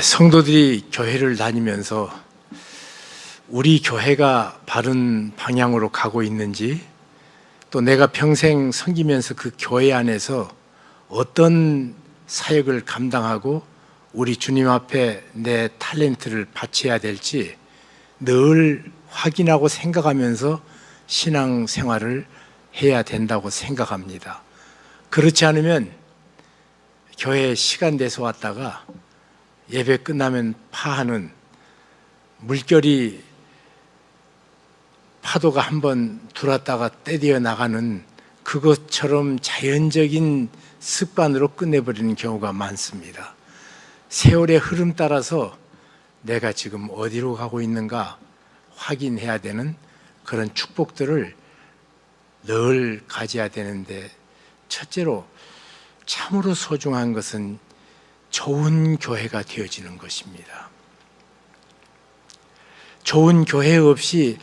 성도들이 교회를 다니면서 우리 교회가 바른 방향으로 가고 있는지, 또 내가 평생 섬기면서 그 교회 안에서 어떤 사역을 감당하고 우리 주님 앞에 내 탤런트를 바쳐야 될지 늘 확인하고 생각하면서 신앙생활을 해야 된다고 생각합니다. 그렇지 않으면 교회에 시간 내서 왔다가 예배 끝나면 파하는, 물결이 파도가 한번 들어왔다가 떼디어 나가는 그것처럼 자연적인 습관으로 끝내버리는 경우가 많습니다. 세월의 흐름 따라서 내가 지금 어디로 가고 있는가 확인해야 되는 그런 축복들을 늘 가져야 되는데, 첫째로 참으로 소중한 것은 좋은 교회가 되어지는 것입니다. 좋은 교회 없이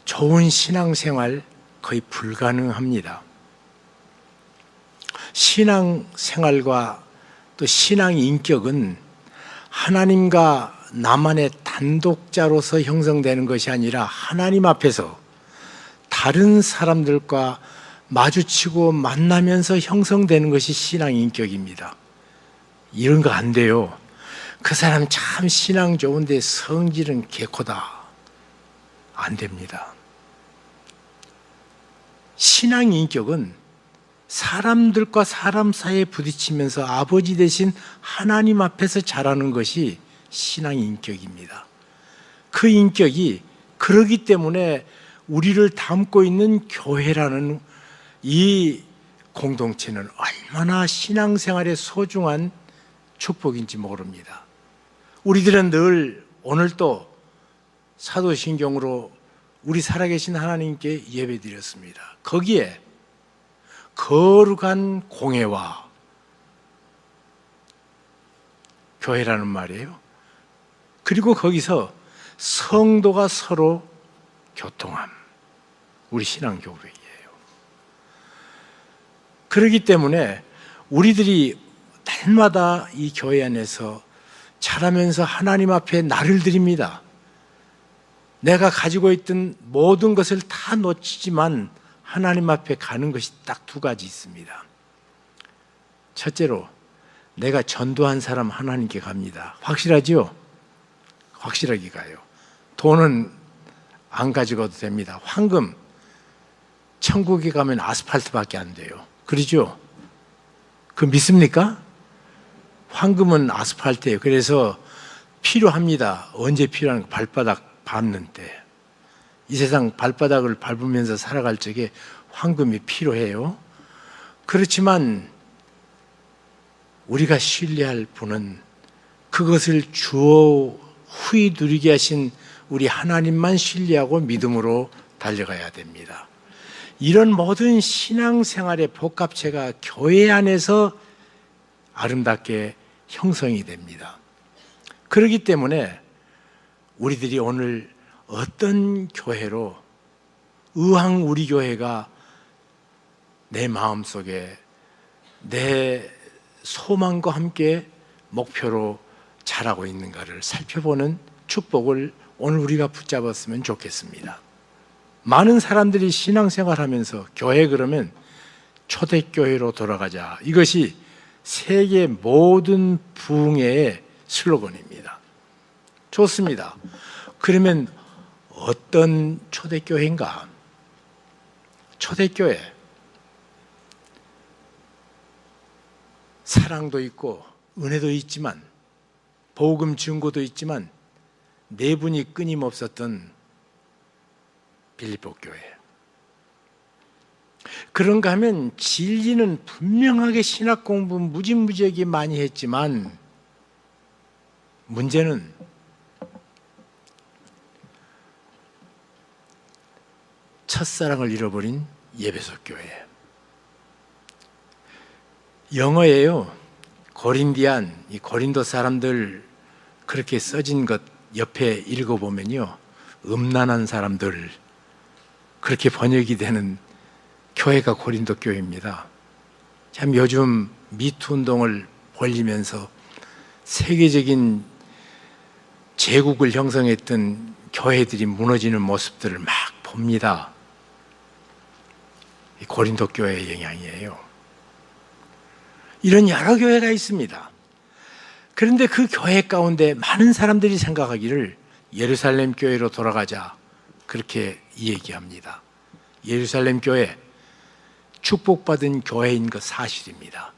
좋은 신앙생활 거의 불가능합니다. 신앙생활과 또 신앙 인격은 하나님과 나만의 단독자로서 형성되는 것이 아니라 하나님 앞에서 다른 사람들과 마주치고 만나면서 형성되는 것이 신앙 인격입니다. 이런 거 안 돼요. 그 사람 참 신앙 좋은데 성질은 개코다. 안 됩니다. 신앙 인격은 사람들과 사람 사이에 부딪히면서 아버지 대신 하나님 앞에서 자라는 것이 신앙 인격입니다. 그 인격이 그러기 때문에 우리를 담고 있는 교회라는 이 공동체는 얼마나 신앙생활에 소중한 축복인지 모릅니다. 우리들은 늘 오늘도 사도신경으로 우리 살아계신 하나님께 예배드렸습니다. 거기에 거룩한 공회와 교회라는 말이에요. 그리고 거기서 성도가 서로 교통함, 우리 신앙교회예요. 그렇기 때문에 우리들이 날마다 이 교회 안에서 자라면서 하나님 앞에 나를 드립니다. 내가 가지고 있던 모든 것을 다 놓치지만 하나님 앞에 가는 것이 딱 두 가지 있습니다. 첫째로 내가 전도한 사람 하나님께 갑니다. 확실하죠? 확실하게 가요. 돈은 안 가져가도 됩니다. 황금, 천국에 가면 아스팔트밖에 안 돼요. 그러죠? 그 믿습니까? 황금은 아스팔트예요. 그래서 필요합니다. 언제 필요한가? 발바닥 밟는 때. 이 세상 발바닥을 밟으면서 살아갈 적에 황금이 필요해요. 그렇지만 우리가 신뢰할 분은 그것을 주어 후히 누리게 하신 우리 하나님만 신뢰하고 믿음으로 달려가야 됩니다. 이런 모든 신앙생활의 복합체가 교회 안에서 아름답게 형성이 됩니다. 그렇기 때문에 우리들이 오늘 어떤 교회로, 의왕 우리 교회가 내 마음속에 내 소망과 함께 목표로 자라고 있는가를 살펴보는 축복을 오늘 우리가 붙잡았으면 좋겠습니다. 많은 사람들이 신앙생활하면서 교회 그러면 초대교회로 돌아가자, 이것이 세계 모든 부흥회의 슬로건입니다. 좋습니다. 그러면 어떤 초대교회인가? 초대교회, 사랑도 있고 은혜도 있지만 복음 증거도 있지만 내분이 끊임없었던 빌립보 교회. 그런가 하면 진리는 분명하게 신학 공부 무지무지하게 많이 했지만 문제는 첫사랑을 잃어버린 예배소 교회. 영어예요. 고린디안, 이 고린도 사람들 그렇게 써진 것 옆에 읽어보면요, 음란한 사람들, 그렇게 번역이 되는 교회가 고린도 교회입니다. 참 요즘 미투 운동을 벌리면서 세계적인 제국을 형성했던 교회들이 무너지는 모습들을 막 봅니다. 이 고린도 교회의 영향이에요. 이런 여러 교회가 있습니다. 그런데 그 교회 가운데 많은 사람들이 생각하기를 예루살렘 교회로 돌아가자, 그렇게 얘기합니다. 예루살렘 교회, 축복받은 교회인 것 사실입니다.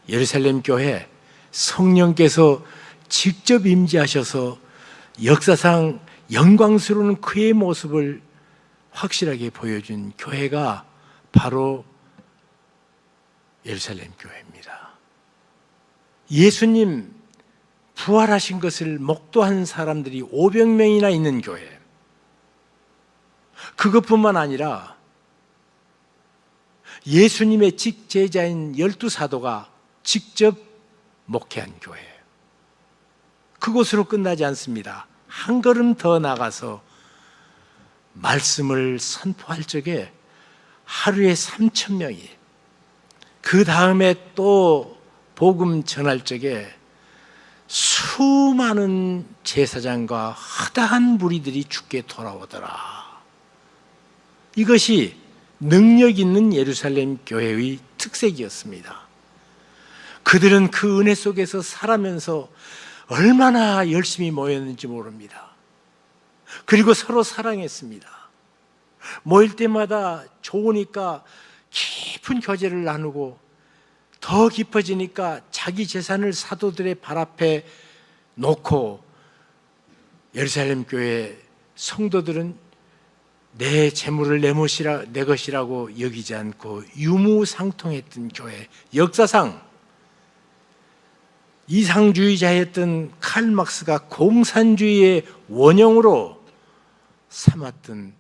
예루살렘 교회, 성령께서 직접 임재하셔서 역사상 영광스러운 그의 모습을 확실하게 보여준 교회가 바로 예루살렘 교회입니다. 예수님 부활하신 것을 목도한 사람들이 500명이나 있는 교회, 그것뿐만 아니라 예수님의 직제자인 12사도가 직접 목회한 교회, 그곳으로 끝나지 않습니다. 한 걸음 더 나가서 말씀을 선포할 적에 하루에 3,000명이, 그 다음에 또 복음 전할 적에 수많은 제사장과 허다한 무리들이 주께 돌아오더라. 이것이 능력 있는 예루살렘 교회의 특색이었습니다. 그들은 그 은혜 속에서 살아면서 얼마나 열심히 모였는지 모릅니다. 그리고 서로 사랑했습니다. 모일 때마다 좋으니까 깊은 교제를 나누고, 더 깊어지니까 자기 재산을 사도들의 발 앞에 놓고, 예루살렘 교회 성도들은 내 재물을 내 것이라고 여기지 않고 유무상통했던 교회, 역사상 이상주의자였던 칼 막스가 공산주의의 원형으로 삼았던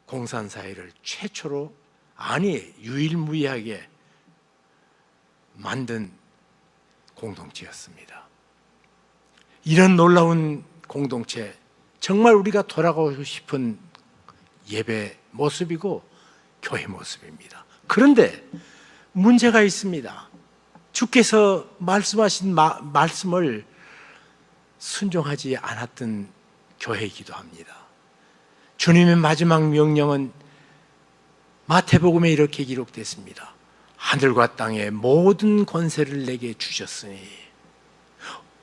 공산사회를 최초로, 아니 유일무이하게 만든 공동체였습니다. 이런 놀라운 공동체, 정말 우리가 돌아가고 싶은 예배 모습이고 교회 모습입니다. 그런데 문제가 있습니다. 주께서 말씀하신 말씀을 순종하지 않았던 교회이기도 합니다. 주님의 마지막 명령은 마태복음에 이렇게 기록됐습니다. 하늘과 땅의 모든 권세를 내게 주셨으니,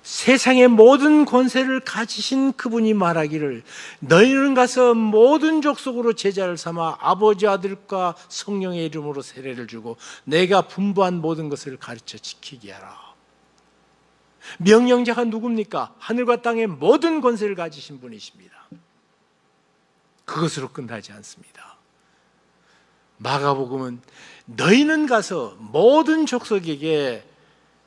세상의 모든 권세를 가지신 그분이 말하기를 너희는 가서 모든 족속으로 제자를 삼아 아버지, 아들과 성령의 이름으로 세례를 주고 내가 분부한 모든 것을 가르쳐 지키게 하라. 명령자가 누굽니까? 하늘과 땅의 모든 권세를 가지신 분이십니다. 그것으로 끝나지 않습니다. 마가복음은 너희는 가서 모든 족속에게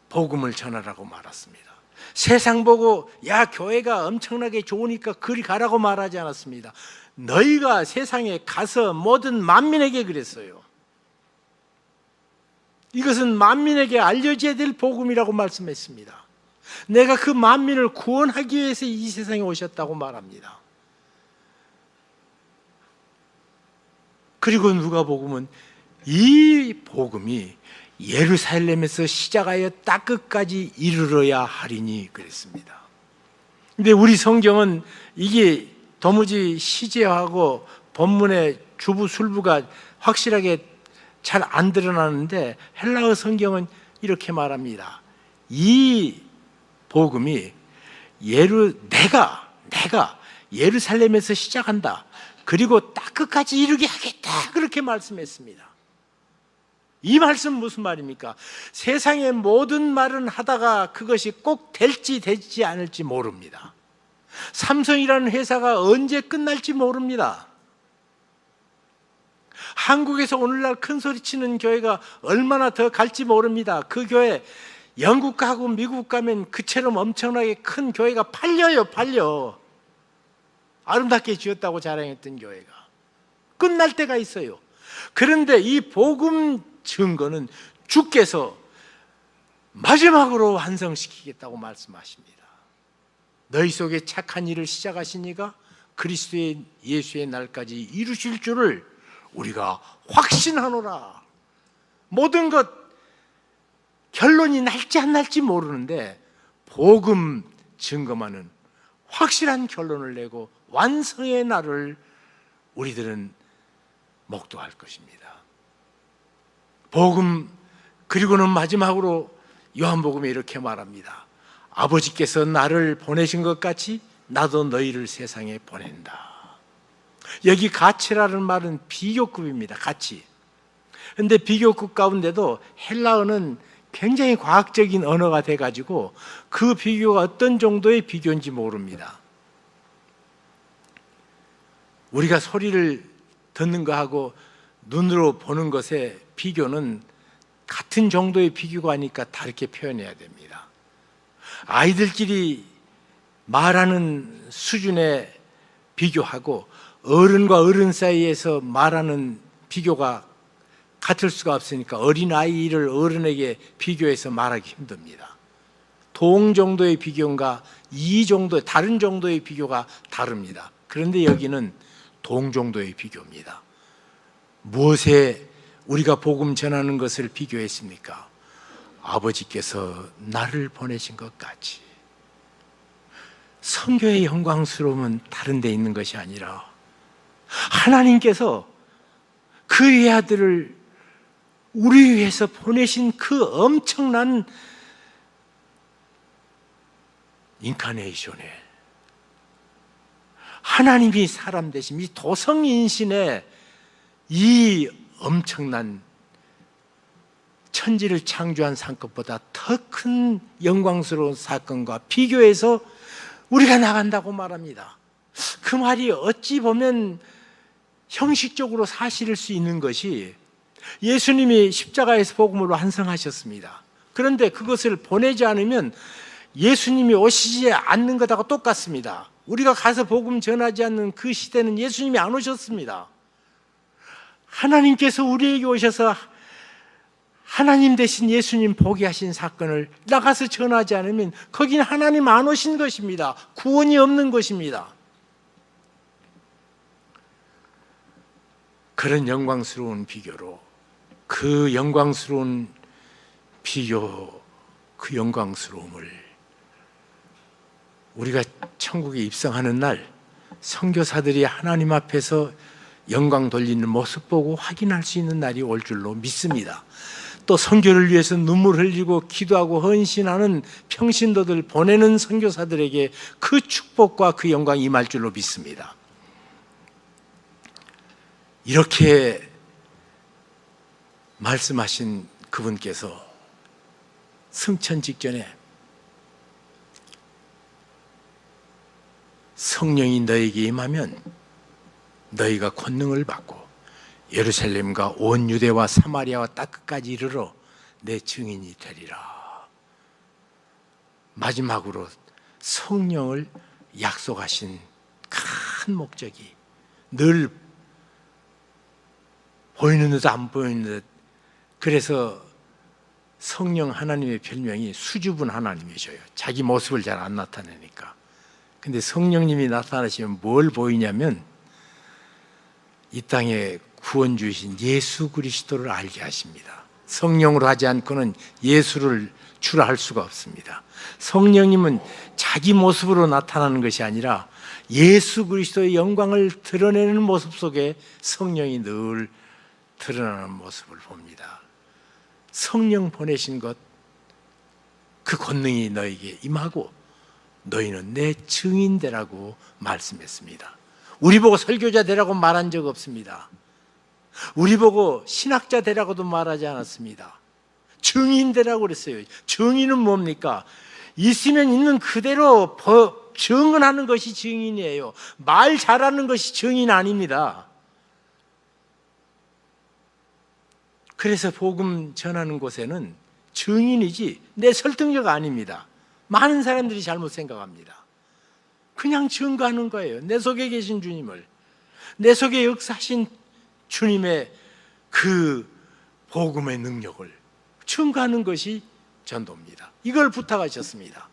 복음을 전하라고 말했습니다. 세상 보고 야 교회가 엄청나게 좋으니까 그리 가라고 말하지 않았습니다. 너희가 세상에 가서 모든 만민에게 그랬어요. 이것은 만민에게 알려져야 될 복음이라고 말씀했습니다. 내가 그 만민을 구원하기 위해서 이 세상에 오셨다고 말합니다. 그리고 누가복음은 이 복음이 예루살렘에서 시작하여 딱 끝까지 이르러야 하리니 그랬습니다. 근데 우리 성경은 이게 도무지 시제하고 본문의 주부 술부가 확실하게 잘 안 드러나는데, 헬라어 성경은 이렇게 말합니다. 이 복음이 내가 예루살렘에서 시작한다. 그리고 딱 끝까지 이루게 하겠다. 그렇게 말씀했습니다. 이 말씀 무슨 말입니까? 세상의 모든 말은 하다가 그것이 꼭 될지 되지 않을지 모릅니다. 삼성이라는 회사가 언제 끝날지 모릅니다. 한국에서 오늘날 큰 소리 치는 교회가 얼마나 더 갈지 모릅니다. 그 교회 영국 가고 미국 가면 그처럼 엄청나게 큰 교회가 팔려. 아름답게 지었다고 자랑했던 교회가 끝날 때가 있어요. 그런데 이 복음 증거는 주께서 마지막으로 완성시키겠다고 말씀하십니다. 너희 속에 착한 일을 시작하신 이가 그리스도의 예수의 날까지 이루실 줄을 우리가 확신하노라. 모든 것 결론이 날지 안 날지 모르는데 복음 증거만은 확실한 결론을 내고 완성의 날을 우리들은 목도할 것입니다. 복음, 그리고는 마지막으로 요한복음에 이렇게 말합니다. 아버지께서 나를 보내신 것 같이 나도 너희를 세상에 보낸다. 여기 가치라는 말은 비교급입니다. 가치. 그런데 비교급 가운데도 헬라어는 굉장히 과학적인 언어가 돼가지고 그 비교가 어떤 정도의 비교인지 모릅니다. 우리가 소리를 듣는 거하고 눈으로 보는 것의 비교는 같은 정도의 비교가 아니까 다르게 표현해야 됩니다. 아이들끼리 말하는 수준의 비교하고 어른과 어른 사이에서 말하는 비교가 같을 수가 없으니까 어린아이를 어른에게 비교해서 말하기 힘듭니다. 동 정도의 비교인가 이 정도의 다른 정도의 비교가 다릅니다. 그런데 여기는 동 정도의 비교입니다. 무엇에 우리가 복음 전하는 것을 비교했습니까? 아버지께서 나를 보내신 것 같이. 선교의 영광스러움은 다른 데 있는 것이 아니라 하나님께서 그 외아들을 우리 위해서 보내신 그 엄청난 인카네이션에 하나님이 사람 되심, 이 도성인신의 이 엄청난 천지를 창조한 사건보다 더 큰 영광스러운 사건과 비교해서 우리가 나간다고 말합니다. 그 말이 어찌 보면 형식적으로 사실일 수 있는 것이 예수님이 십자가에서 복음을 완성하셨습니다. 그런데 그것을 보내지 않으면 예수님이 오시지 않는 것하고 똑같습니다. 우리가 가서 복음 전하지 않는 그 시대는 예수님이 안 오셨습니다. 하나님께서 우리에게 오셔서 하나님 대신 예수님 보게 하신 사건을 나가서 전하지 않으면 거기는 하나님 안 오신 것입니다. 구원이 없는 것입니다. 그런 영광스러운 비교로 그 영광스러운 비교, 그 영광스러움을 우리가 천국에 입성하는 날 선교사들이 하나님 앞에서 영광 돌리는 모습 보고 확인할 수 있는 날이 올 줄로 믿습니다. 또 선교를 위해서 눈물 흘리고 기도하고 헌신하는 평신도들 보내는 선교사들에게 그 축복과 그 영광이 임할 줄로 믿습니다. 이렇게 말씀하신 그분께서 승천 직전에 성령이 너에게 임하면 너희가 권능을 받고 예루살렘과 온 유대와 사마리아와 땅 끝까지 이르러 내 증인이 되리라. 마지막으로 성령을 약속하신 큰 목적이 늘 보이는 듯 안 보이는 듯, 그래서 성령 하나님의 별명이 수줍은 하나님이셔요. 자기 모습을 잘 안 나타내니까. 근데 성령님이 나타나시면 뭘 보이냐면 이 땅에 구원 주신 예수 그리스도를 알게 하십니다. 성령으로 하지 않고는 예수를 주라 할 수가 없습니다. 성령님은 자기 모습으로 나타나는 것이 아니라 예수 그리스도의 영광을 드러내는 모습 속에 성령이 늘 드러나는 모습을 봅니다. 성령 보내신 것, 그 권능이 너에게 임하고 너희는 내 증인 되라고 말씀했습니다. 우리 보고 설교자 되라고 말한 적 없습니다. 우리 보고 신학자 되라고도 말하지 않았습니다. 증인 되라고 그랬어요. 증인은 뭡니까? 있으면 있는 그대로 증언하는 것이 증인이에요. 말 잘하는 것이 증인 아닙니다. 그래서 복음 전하는 곳에는 증인이지 내 설득력 아닙니다. 많은 사람들이 잘못 생각합니다. 그냥 증거하는 거예요. 내 속에 계신 주님을, 내 속에 역사하신 주님의 그 복음의 능력을 증거하는 것이 전도입니다. 이걸 부탁하셨습니다.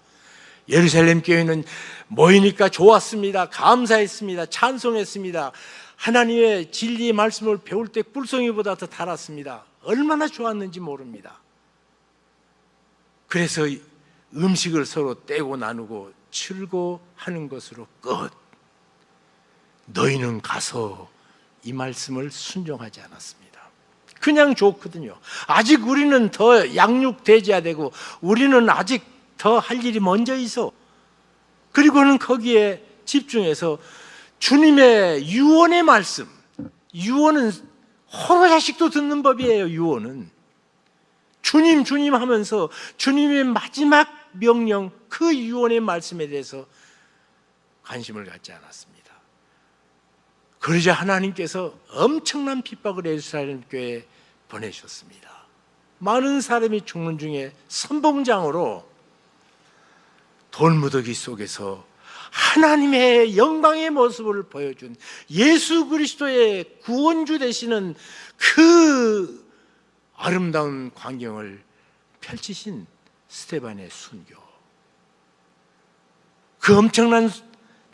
예루살렘 교회는 모이니까 좋았습니다. 감사했습니다. 찬송했습니다. 하나님의 진리의 말씀을 배울 때 꿀송이보다 더 달았습니다. 얼마나 좋았는지 모릅니다. 그래서 음식을 서로 떼고 나누고 출고하는 것으로 끝. 너희는 가서 이 말씀을 순종하지 않았습니다. 그냥 좋거든요. 아직 우리는 더 양육되어야 되고 우리는 아직 더 할 일이 먼저 있어. 그리고는 거기에 집중해서 주님의 유언의 말씀, 유언은 호로 자식도 듣는 법이에요. 유언은 주님 주님 하면서 주님의 마지막 명령, 그 유언의 말씀에 대해서 관심을 갖지 않았습니다. 그러자 하나님께서 엄청난 핍박을 예루살렘 교회에 보내셨습니다. 많은 사람이 죽는 중에 선봉장으로 돌무더기 속에서 하나님의 영광의 모습을 보여준 예수 그리스도의 구원주 되시는 그 아름다운 광경을 펼치신 스데반의 순교, 그 엄청난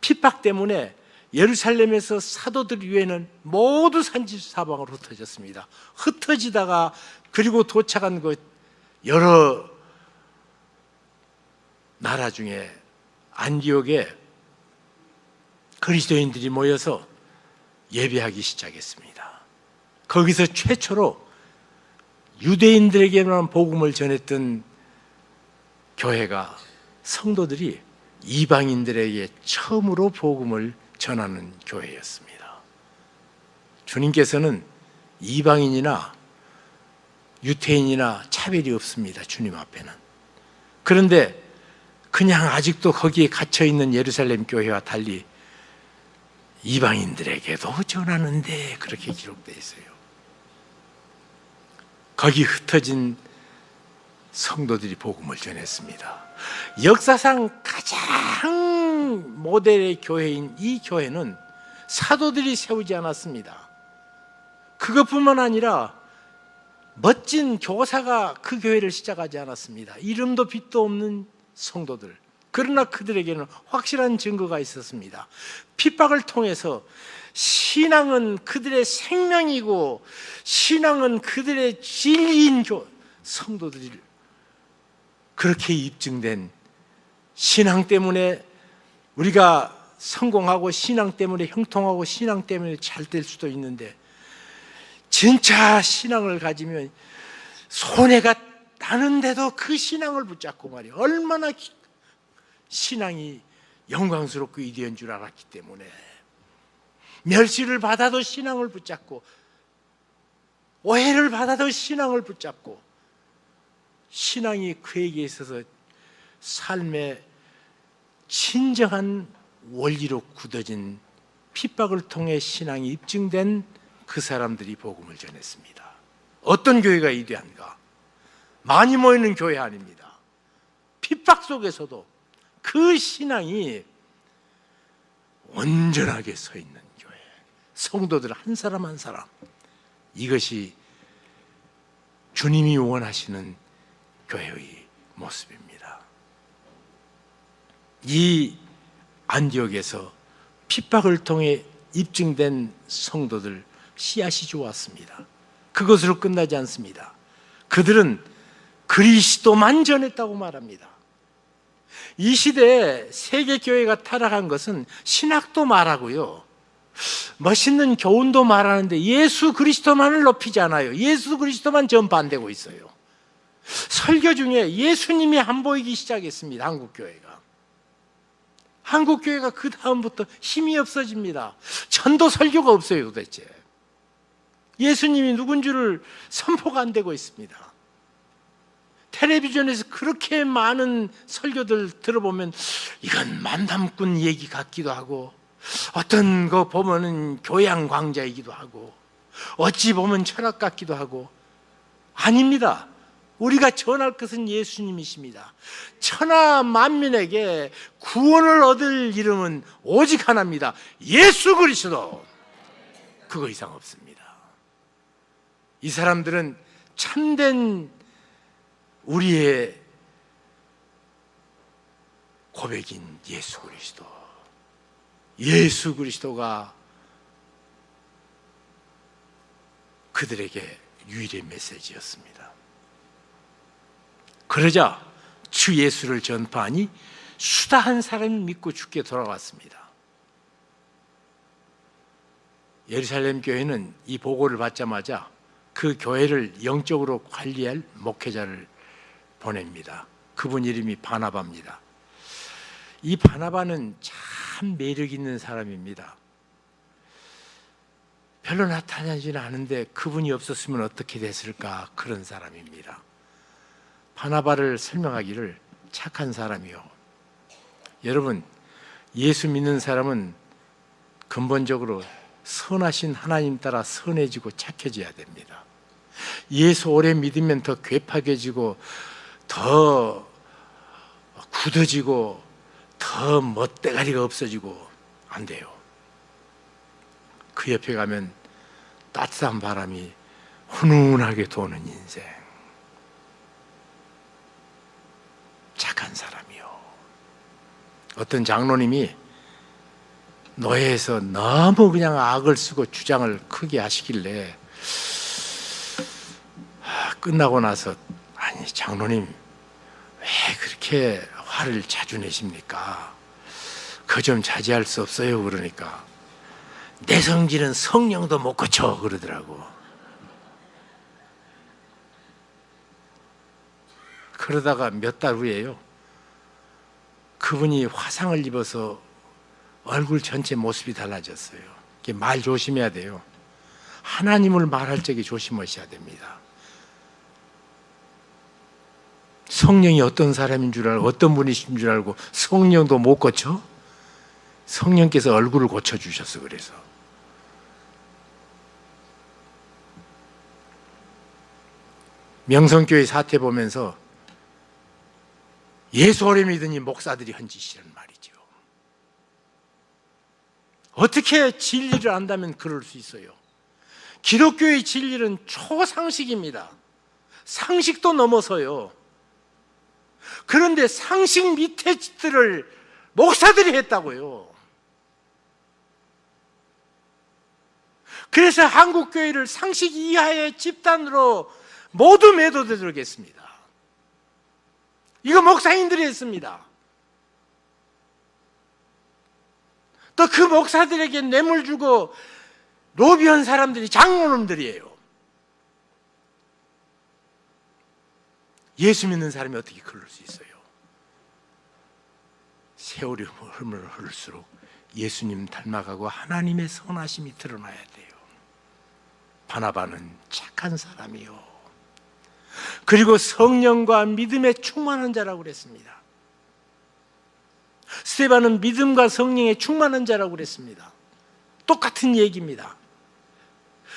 핍박 때문에 예루살렘에서 사도들 위에는 모두 산지사방으로 흩어졌습니다. 흩어지다가 그리고 도착한 그 여러 나라 중에 안디옥에 그리스도인들이 모여서 예배하기 시작했습니다. 거기서 최초로 유대인들에게만 복음을 전했던 교회가, 성도들이 이방인들에게 처음으로 복음을 전하는 교회였습니다. 주님께서는 이방인이나 유태인이나 차별이 없습니다. 주님 앞에는. 그런데 그냥 아직도 거기에 갇혀있는 예루살렘 교회와 달리 이방인들에게도 전하는데 그렇게 기록되어 있어요. 거기 흩어진 성도들이 복음을 전했습니다. 역사상 가장 모델의 교회인 이 교회는 사도들이 세우지 않았습니다. 그것뿐만 아니라 멋진 교사가 그 교회를 시작하지 않았습니다. 이름도 빛도 없는 성도들. 그러나 그들에게는 확실한 증거가 있었습니다. 핍박을 통해서 신앙은 그들의 생명이고 신앙은 그들의 진리인 성도들이 그렇게 입증된 신앙 때문에 우리가 성공하고 신앙 때문에 형통하고 신앙 때문에 잘 될 수도 있는데, 진짜 신앙을 가지면 손해가 나는데도 그 신앙을 붙잡고 말이에요. 얼마나 신앙이 영광스럽고 위대한 줄 알았기 때문에 멸시를 받아도 신앙을 붙잡고 오해를 받아도 신앙을 붙잡고, 신앙이 그에게 있어서 삶의 진정한 원리로 굳어진 핍박을 통해 신앙이 입증된 그 사람들이 복음을 전했습니다. 어떤 교회가 위대한가? 많이 모이는 교회 아닙니다. 핍박 속에서도 그 신앙이 온전하게 서 있는 교회, 성도들 한 사람 한 사람, 이것이 주님이 원하시는 교회의 모습입니다. 이 안디옥에서 핍박을 통해 입증된 성도들 씨앗이 좋았습니다. 그것으로 끝나지 않습니다. 그들은 그리스도만 전했다고 말합니다. 이 시대에 세계 교회가 타락한 것은 신학도 말하고요, 멋있는 교훈도 말하는데 예수 그리스도만을 높이지 않아요. 예수 그리스도만 전파되고 있어요. 설교 중에 예수님이 안 보이기 시작했습니다. 한국교회가 그 다음부터 힘이 없어집니다. 전도 설교가 없어요. 도대체 예수님이 누군 줄을 선포가 안 되고 있습니다. 텔레비전에서 그렇게 많은 설교들 들어보면 이건 만담꾼 얘기 같기도 하고, 어떤 거 보면은 교양 광자이기도 하고, 어찌 보면 철학 같기도 하고. 아닙니다. 우리가 전할 것은 예수님이십니다. 천하 만민에게 구원을 얻을 이름은 오직 하나입니다. 예수 그리스도. 그거 이상 없습니다. 이 사람들은 참된 우리의 고백인 예수 그리스도, 예수 그리스도가 그들에게 유일의 메시지였습니다. 그러자 주 예수를 전파하니 수다한 사람이 믿고 죽게 돌아왔습니다. 예루살렘 교회는 이 보고를 받자마자 그 교회를 영적으로 관리할 목회자를 보냅니다. 그분 이름이 바나바입니다. 이 바나바는 참 매력 있는 사람입니다. 별로 나타나지는 않은데 그분이 없었으면 어떻게 됐을까, 그런 사람입니다. 바나바를 설명하기를 착한 사람이요. 여러분, 예수 믿는 사람은 근본적으로 선하신 하나님 따라 선해지고 착해져야 됩니다. 예수 오래 믿으면 더 괴팍해지고 더 굳어지고 더 멋대가리가 없어지고 안 돼요. 그 옆에 가면 따뜻한 바람이 훈훈하게 도는 인생. 착한 사람이요. 어떤 장로님이 노예에서 너무 그냥 악을 쓰고 주장을 크게 하시길래 끝나고 나서, 아니 장로님 왜 그렇게 화를 자주 내십니까? 그 좀 자제할 수 없어요. 그러니까 내 성질은 성령도 못 고쳐 그러더라고. 그러다가 몇 달 후에요, 그분이 화상을 입어서 얼굴 전체 모습이 달라졌어요. 말 조심해야 돼요. 하나님을 말할 적에 조심하셔야 됩니다. 성령이 어떤 사람인 줄 알고 어떤 분이신 줄 알고 성령도 못 고쳐? 성령께서 얼굴을 고쳐주셨어. 그래서 명성교회 사태 보면서 예수 오래 믿으니 목사들이 한 짓이란 말이죠. 어떻게 진리를 안다면 그럴 수 있어요? 기독교의 진리는 초상식입니다. 상식도 넘어서요. 그런데 상식 밑의 짓들을 목사들이 했다고요. 그래서 한국교회를 상식 이하의 집단으로 모두 매도되도록 했습니다. 이거 목사님들이 했습니다. 또 그 목사들에게 뇌물 주고 로비한 사람들이 장로님들이에요. 예수 믿는 사람이 어떻게 그럴 수 있어요? 세월이 흐를수록 예수님 닮아가고 하나님의 선하심이 드러나야 돼요. 바나바는 착한 사람이요. 그리고 성령과 믿음에 충만한 자라고 그랬습니다. 스데반은 믿음과 성령에 충만한 자라고 그랬습니다. 똑같은 얘기입니다.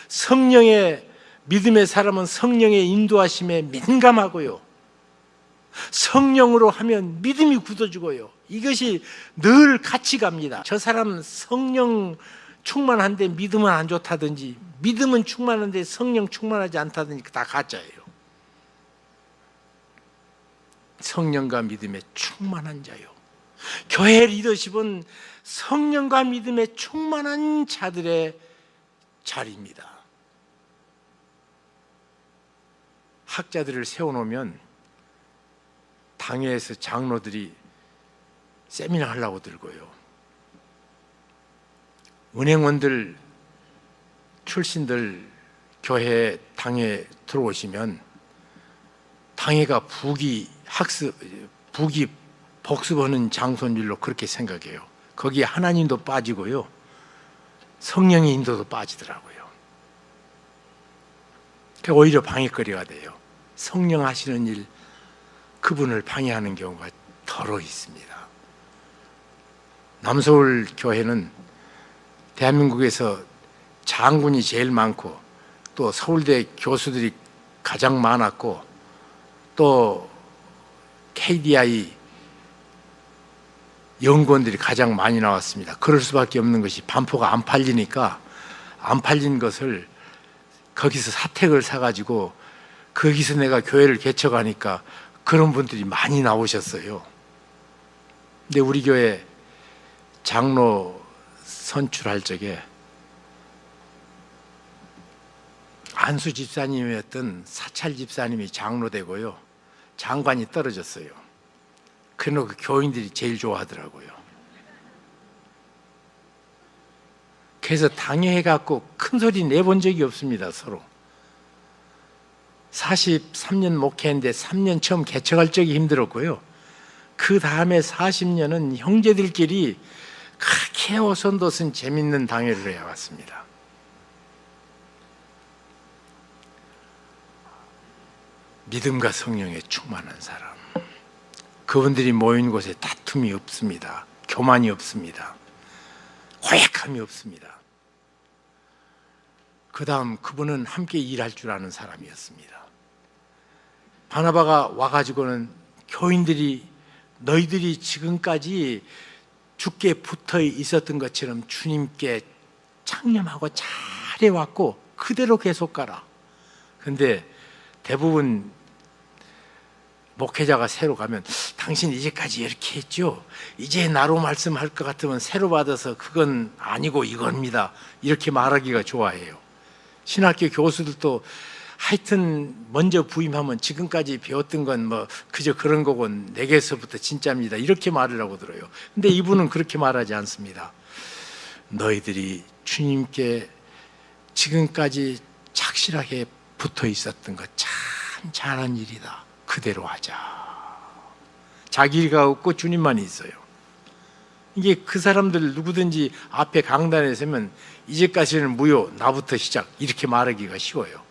성령의 믿음의 사람은 성령의 인도하심에 민감하고요. 성령으로 하면 믿음이 굳어지고요. 이것이 늘 같이 갑니다. 저 사람은 성령 충만한데 믿음은 안 좋다든지, 믿음은 충만한데 성령 충만하지 않다든지 다 가짜예요. 성령과 믿음에 충만한 자요. 교회 리더십은 성령과 믿음에 충만한 자들의 자리입니다. 학자들을 세워놓으면 당회에서 장로들이 세미나 하려고 들고요. 은행원들 출신들 교회 당회 들어오시면 당회가 부기 복습하는 장소인 줄로 그렇게 생각해요. 거기에 하나님도 빠지고요, 성령의 인도도 빠지더라고요. 오히려 방해거리가 돼요. 성령 하시는 일, 그분을 방해하는 경우가 더러 있습니다. 남서울 교회는 대한민국에서 장군이 제일 많고 또 서울대 교수들이 가장 많았고 또 KDI 연구원들이 가장 많이 나왔습니다. 그럴 수밖에 없는 것이 반포가 안 팔리니까 안 팔린 것을 거기서 사택을 사가지고 거기서 내가 교회를 개척하니까 그런 분들이 많이 나오셨어요. 근데 우리 교회 장로 선출할 적에 안수 집사님이었던 사찰 집사님이 장로 되고요, 장관이 떨어졌어요. 그래놓고 교인들이 제일 좋아하더라고요. 그래서 당해갖고 큰 소리 내본 적이 없습니다, 서로. 43년 목회했는데 3년 처음 개척할 적이 힘들었고요. 그 다음에 40년은 형제들끼리 그렇게 오손도손 재밌는 당회를 해왔습니다. 믿음과 성령에 충만한 사람, 그분들이 모인 곳에 다툼이 없습니다. 교만이 없습니다. 고약함이 없습니다. 그 다음 그분은 함께 일할 줄 아는 사람이었습니다. 바나바가 와가지고는 교인들이 너희들이 지금까지 주께 붙어 있었던 것처럼 주님께 창념하고 잘해왔고 그대로 계속 가라. 근데 대부분 목회자가 새로 가면 당신 이제까지 이렇게 했죠? 이제 나로 말씀할 것 같으면 새로 받아서 그건 아니고 이겁니다. 이렇게 말하기가 좋아해요. 신학교 교수들도 하여튼 먼저 부임하면 지금까지 배웠던 건 뭐 그저 그런 거고 내게서부터 진짜입니다. 이렇게 말을 하고 들어요. 근데 이분은 그렇게 말하지 않습니다. 너희들이 주님께 지금까지 착실하게 붙어 있었던 것 참 잘한 일이다. 그대로 하자. 자기가 없고 주님만 있어요. 이게 그 사람들 누구든지 앞에 강단에 서면 이제까지는 무효, 나부터 시작 이렇게 말하기가 쉬워요.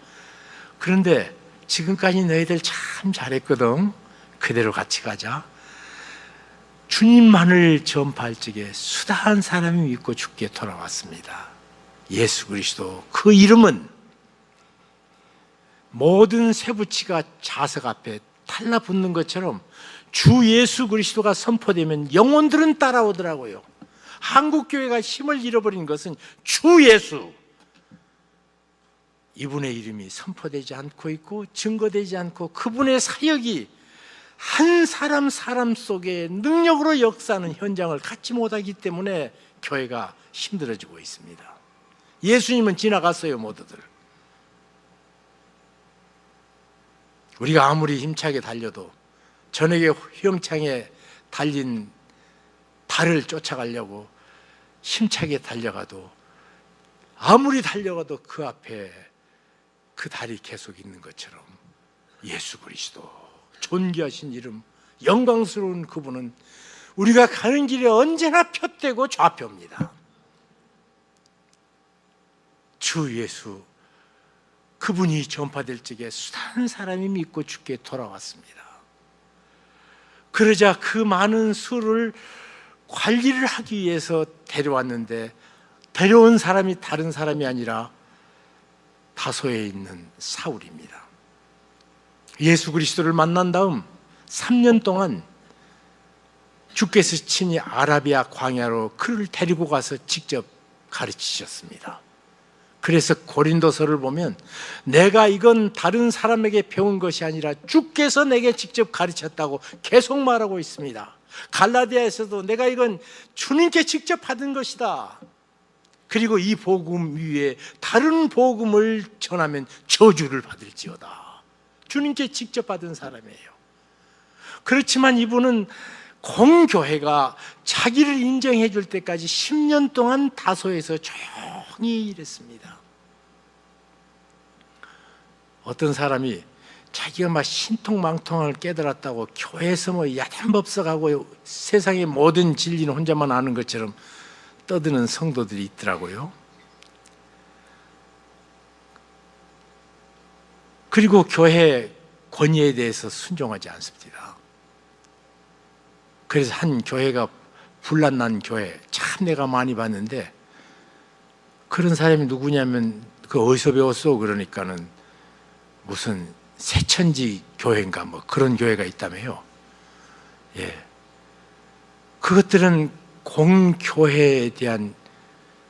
그런데 지금까지 너희들 참 잘했거든. 그대로 같이 가자. 주님만을 전파할 적에 수다한 사람이 믿고 죽게 돌아왔습니다. 예수 그리스도, 그 이름은 모든 쇠붙이가 자석 앞에 달라붙는 것처럼 주 예수 그리스도가 선포되면 영혼들은 따라오더라고요. 한국교회가 힘을 잃어버린 것은 주 예수, 이분의 이름이 선포되지 않고 있고 증거되지 않고 그분의 사역이 한 사람 속에 능력으로 역사하는 현장을 갖지 못하기 때문에 교회가 힘들어지고 있습니다. 예수님은 지나갔어요, 모두들. 우리가 아무리 힘차게 달려도 저녁에 휘영창에 달린 달을 쫓아가려고 힘차게 달려가도 아무리 달려가도 그 앞에 그 달이 계속 있는 것처럼 예수 그리스도, 존귀하신 이름, 영광스러운 그분은 우리가 가는 길에 언제나 푯대고 좌표입니다. 주 예수, 그분이 전파될 적에 수많은 사람이 믿고 죽게 돌아왔습니다. 그러자 그 많은 수를 관리를 하기 위해서 데려왔는데 데려온 사람이 다른 사람이 아니라 다소에 있는 사울입니다. 예수 그리스도를 만난 다음 3년 동안 주께서 친히 아라비아 광야로 그를 데리고 가서 직접 가르치셨습니다. 그래서 고린도서를 보면 내가 이건 다른 사람에게 배운 것이 아니라 주께서 내게 직접 가르쳤다고 계속 말하고 있습니다. 갈라디아에서도 내가 이건 주님께 직접 받은 것이다. 그리고 이 복음 위에 다른 복음을 전하면 저주를 받을지어다. 주님께 직접 받은 사람이에요. 그렇지만 이분은 공교회가 자기를 인정해 줄 때까지 10년 동안 다소에서 조용히 일했습니다. 어떤 사람이 자기가 막 신통망통을 깨달았다고 교회에서 뭐 야단법석하고 세상의 모든 진리는 혼자만 아는 것처럼 떠드는 성도들이 있더라고요. 그리고 교회 권위에 대해서 순종하지 않습니다. 그래서 한 교회가 분란난 교회, 참 내가 많이 봤는데 그런 사람이 누구냐면 그 어디서 배웠어? 그러니까는 무슨 새천지 교회인가 뭐 그런 교회가 있다며요. 예. 그것들은 공교회에 대한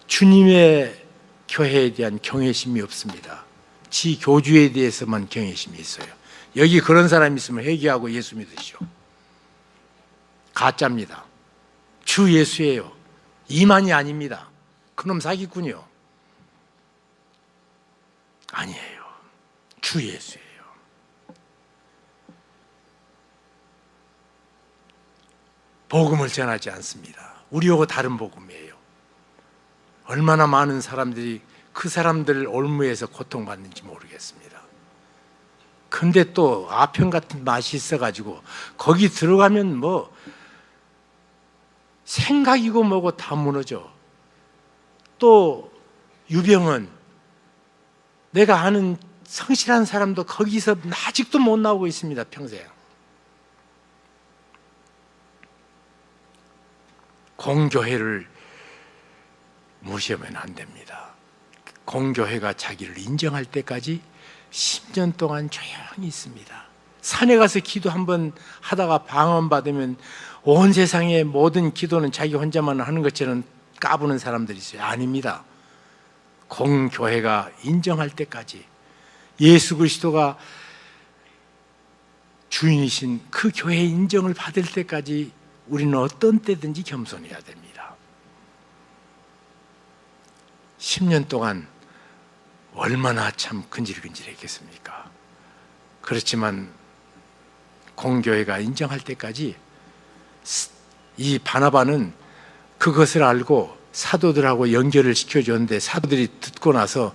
주님의 교회에 대한 경외심이 없습니다. 지 교주에 대해서만 경외심이 있어요. 여기 그런 사람이 있으면 회개하고 예수 믿으시오. 가짜입니다. 주 예수예요. 이만이 아닙니다. 그놈 사기꾼이요. 아니에요. 주 예수예요. 복음을 전하지 않습니다. 우리하고 다른 복음이에요. 얼마나 많은 사람들이 그 사람들 올무에서 고통받는지 모르겠습니다. 근데 또 아편 같은 맛이 있어가지고 거기 들어가면 뭐 생각이고 뭐고 다 무너져. 또 유병은 내가 아는 성실한 사람도 거기서 아직도 못 나오고 있습니다. 평생. 공교회를 무시하면 안 됩니다. 공교회가 자기를 인정할 때까지 10년 동안 조용히 있습니다. 산에 가서 기도 한번 하다가 방언받으면 온 세상의 모든 기도는 자기 혼자만 하는 것처럼 까부는 사람들이 있어요. 아닙니다. 공교회가 인정할 때까지, 예수 그리스도가 주인이신 그 교회의 인정을 받을 때까지 우리는 어떤 때든지 겸손해야 됩니다. 10년 동안 얼마나 참 근질근질했겠습니까? 그렇지만 공교회가 인정할 때까지 이 바나바는 그것을 알고 사도들하고 연결을 시켜줬는데, 사도들이 듣고 나서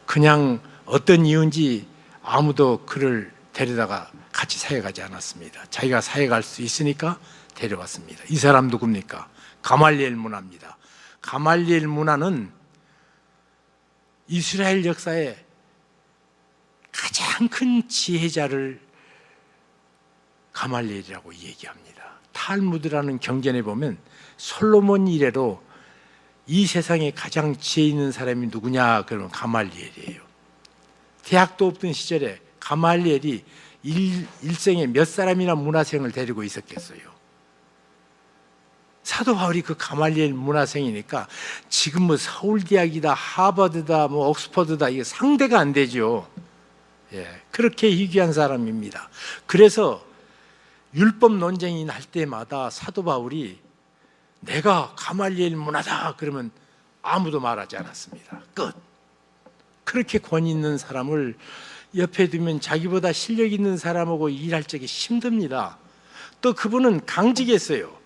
그냥 어떤 이유인지 아무도 그를 데려다가 같이 사역하지 않았습니다. 자기가 사역할 수 있으니까 데려왔습니다. 이 사람 누굽니까? 가말리엘 문화입니다. 가말리엘 문화는 이스라엘 역사에 가장 큰 지혜자를 가말리엘이라고 얘기합니다. 탈무드라는 경전에 보면 솔로몬 이래로 이 세상에 가장 지혜 있는 사람이 누구냐 그러면 가말리엘이에요. 대학도 없던 시절에 가말리엘이 일생에 몇 사람이나 문화생을 데리고 있었겠어요. 사도 바울이 그 가말리엘 문화생이니까 지금 뭐 서울대학이다, 하버드다, 뭐 옥스퍼드다, 이게 상대가 안 되죠. 예, 그렇게 희귀한 사람입니다. 그래서 율법 논쟁이 날 때마다 사도 바울이 내가 가말리엘 문화다 그러면 아무도 말하지 않았습니다. 끝. 그렇게 권위 있는 사람을 옆에 두면 자기보다 실력 있는 사람하고 일할 적이 힘듭니다. 또 그분은 강직했어요.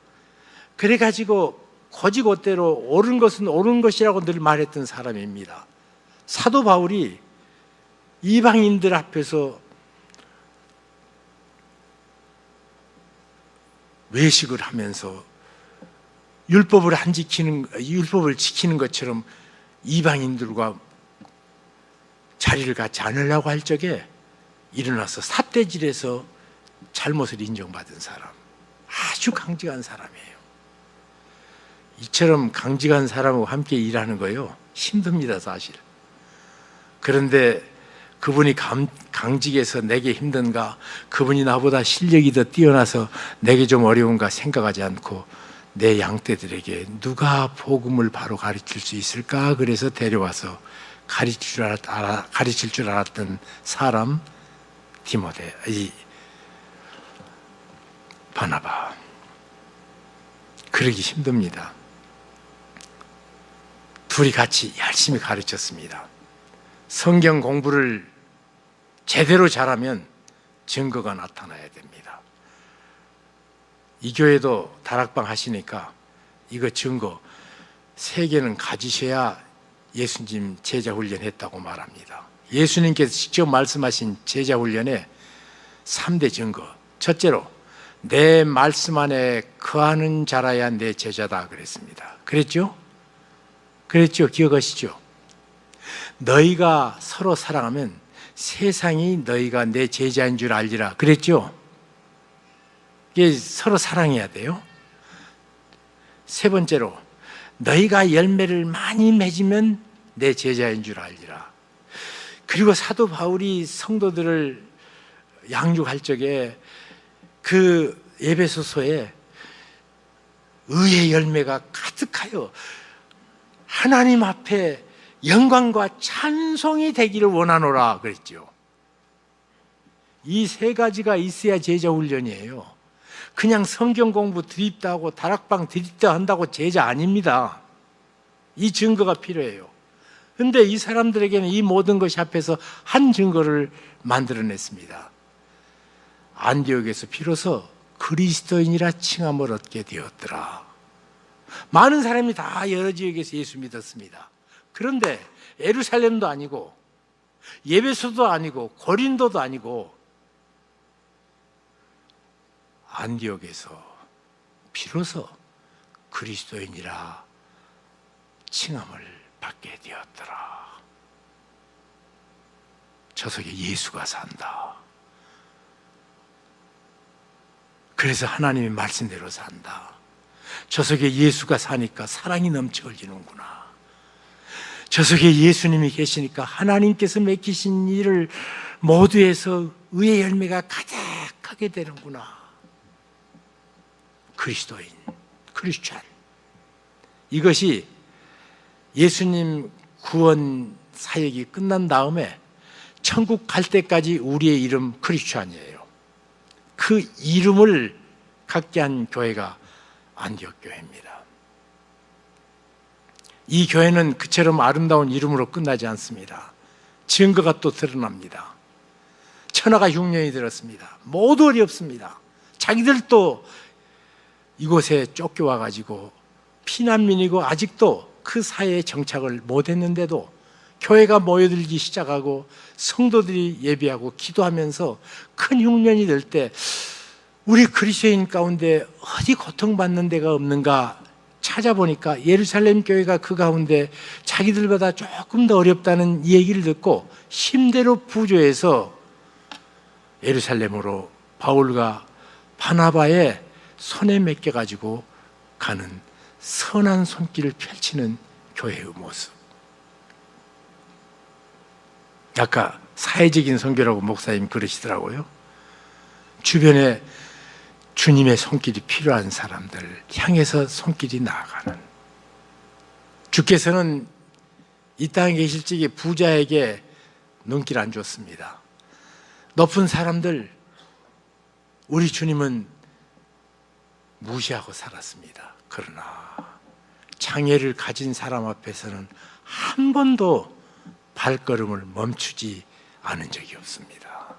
그래가지고 고지고대로 옳은 것은 옳은 것이라고 늘 말했던 사람입니다. 사도 바울이 이방인들 앞에서 외식을 하면서 율법을 지키는 것처럼 이방인들과 자리를 갖지 않으려고 할 적에 일어나서 삿대질해서 잘못을 인정받은 사람, 아주 강직한 사람이에요. 이처럼 강직한 사람하고 함께 일하는 거요 힘듭니다, 사실. 그런데 그분이 강직해서 내게 힘든가, 그분이 나보다 실력이 더 뛰어나서 내게 좀 어려운가 생각하지 않고 내 양떼들에게 누가 복음을 바로 가르칠 수 있을까, 그래서 데려와서 가르칠 줄 알았던 사람, 이 바나바. 그러기 힘듭니다. 둘이 같이 열심히 가르쳤습니다. 성경 공부를 제대로 잘하면 증거가 나타나야 됩니다. 이 교회도 다락방 하시니까 이거 증거 3개는 가지셔야 예수님 제자 훈련했다고 말합니다. 예수님께서 직접 말씀하신 제자 훈련에 3대 증거. 첫째로 내 말씀 안에 거하는 자라야 내 제자다 그랬습니다. 그랬죠? 기억하시죠? 너희가 서로 사랑하면 세상이 너희가 내 제자인 줄 알리라 그랬죠? 이게 서로 사랑해야 돼요. 3번째로 너희가 열매를 많이 맺으면 내 제자인 줄 알리라. 그리고 사도 바울이 성도들을 양육할 적에 그 에베소서에 의의 열매가 가득하여 하나님 앞에 영광과 찬송이 되기를 원하노라 그랬죠. 이 3가지가 있어야 제자 훈련이에요. 그냥 성경 공부 드립다 하고 다락방 드립다 한다고 제자 아닙니다. 이 증거가 필요해요. 그런데 이 사람들에게는 이 모든 것이 앞에서 한 증거를 만들어냈습니다. 안디옥에서 비로소 그리스도인이라 칭함을 얻게 되었더라. 많은 사람이 다 여러 지역에서 예수 믿었습니다. 그런데 예루살렘도 아니고 예배소도 아니고 고린도도 아니고 안디옥에서 비로소 그리스도인이라 칭함을 받게 되었더라. 저 속에 예수가 산다. 그래서 하나님의 말씀대로 산다. 저 속에 예수가 사니까 사랑이 넘쳐 흘리는구나. 저 속에 예수님이 계시니까 하나님께서 맡기신 일을 모두 해서 의의 열매가 가득하게 되는구나. 그리스도인, 크리스찬. 이것이 예수님 구원 사역이 끝난 다음에 천국 갈 때까지 우리의 이름 크리스찬이에요. 그 이름을 갖게 한 교회가 안디옥 교회입니다. 이 교회는 그처럼 아름다운 이름으로 끝나지 않습니다. 증거가 또 드러납니다. 천하가 흉년이 들었습니다. 모두 어렵습니다. 자기들도 이곳에 쫓겨와 가지고 피난민이고 아직도 그 사회에 정착을 못했는데도 교회가 모여들기 시작하고 성도들이 예배하고 기도하면서 큰 흉년이 될 때 우리 그리스도인 가운데 어디 고통받는 데가 없는가 찾아보니까 예루살렘 교회가 그 가운데 자기들보다 조금 더 어렵다는 얘기를 듣고 힘대로 부조해서 예루살렘으로 바울과 바나바의 손에 맡겨가지고 가는 선한 손길을 펼치는 교회의 모습. 아까 사회적인 선교라고 목사님 그러시더라고요. 주변에 주님의 손길이 필요한 사람들 향해서 손길이 나아가는. 주께서는 이 땅에 계실 적에 부자에게 눈길 안 줬습니다. 높은 사람들 우리 주님은 무시하고 살았습니다. 그러나 장애를 가진 사람 앞에서는 한 번도 발걸음을 멈추지 않은 적이 없습니다.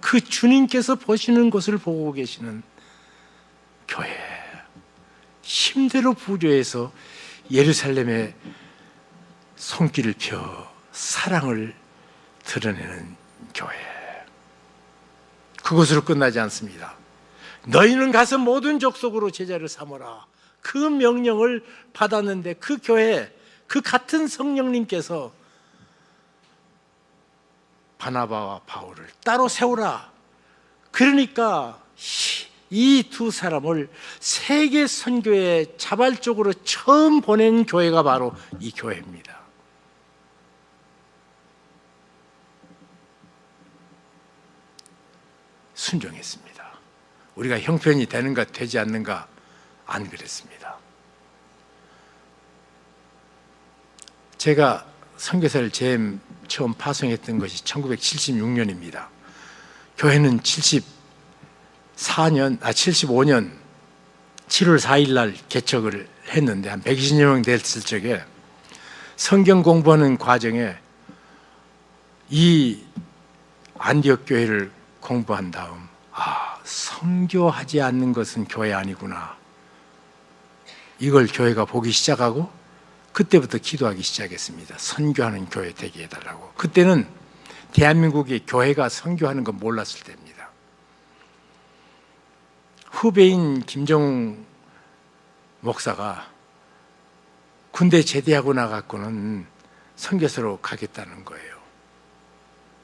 그 주님께서 보시는 것을 보고 계시는 교회, 힘대로 부조해서 예루살렘에 손길을 펴 사랑을 드러내는 교회. 그것으로 끝나지 않습니다. 너희는 가서 모든 족속으로 제자를 삼으라. 그 명령을 받았는데 그 교회, 그 같은 성령님께서 바나바와 바울을 따로 세우라. 그러니까 이 두 사람을 세계 선교에 자발적으로 처음 보낸 교회가 바로 이 교회입니다. 순종했습니다. 우리가 형편이 되는가 되지 않는가 안 그랬습니다. 제가 선교사를 처음 파송했던 것이 1976년입니다. 교회는 75년 7월 4일 날 개척을 했는데 한 120여 명 됐을 적에 성경 공부하는 과정에 이 안디옥 교회를 공부한 다음 선교하지 않는 것은 교회 아니구나. 이걸 교회가 보기 시작하고 그때부터 기도하기 시작했습니다. 선교하는 교회 되게 해달라고. 그때는 대한민국의 교회가 선교하는 건 몰랐을 때입니다. 후배인 김정웅 목사가 군대 제대하고 나갔고는 선교사로 가겠다는 거예요.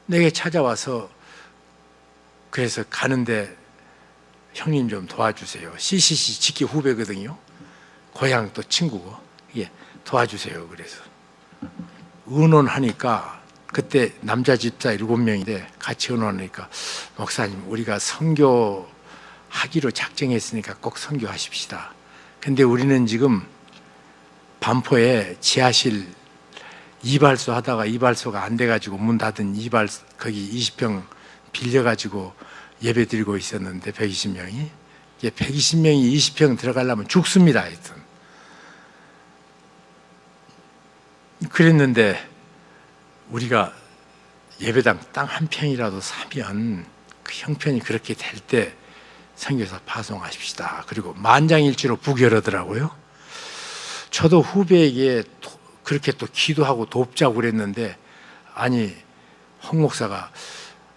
내게 찾아와서 그래서 가는데 형님 좀 도와주세요. CCC 직계 후배거든요. 고향 또 친구고. 예, 도와주세요. 그래서 의논하니까 그때 남자 집사 7명인데 같이 의논하니까 목사님 우리가 선교하기로 작정했으니까 꼭 선교하십시다. 근데 우리는 지금 반포에 지하실 이발소 하다가 이발소가 안 돼가지고 문 닫은 거기 20평 빌려가지고 예배 드리고 있었는데 120명이 120명이 20평 들어가려면 죽습니다. 하여튼 그랬는데 우리가 예배당 땅 한 평이라도 사면 그 형편이 그렇게 될 때 선교사 파송하십시다. 그리고 만장일치로 부결하더라고요. 저도 후배에게 그렇게 또 기도하고 돕자고 그랬는데, 아니 홍 목사가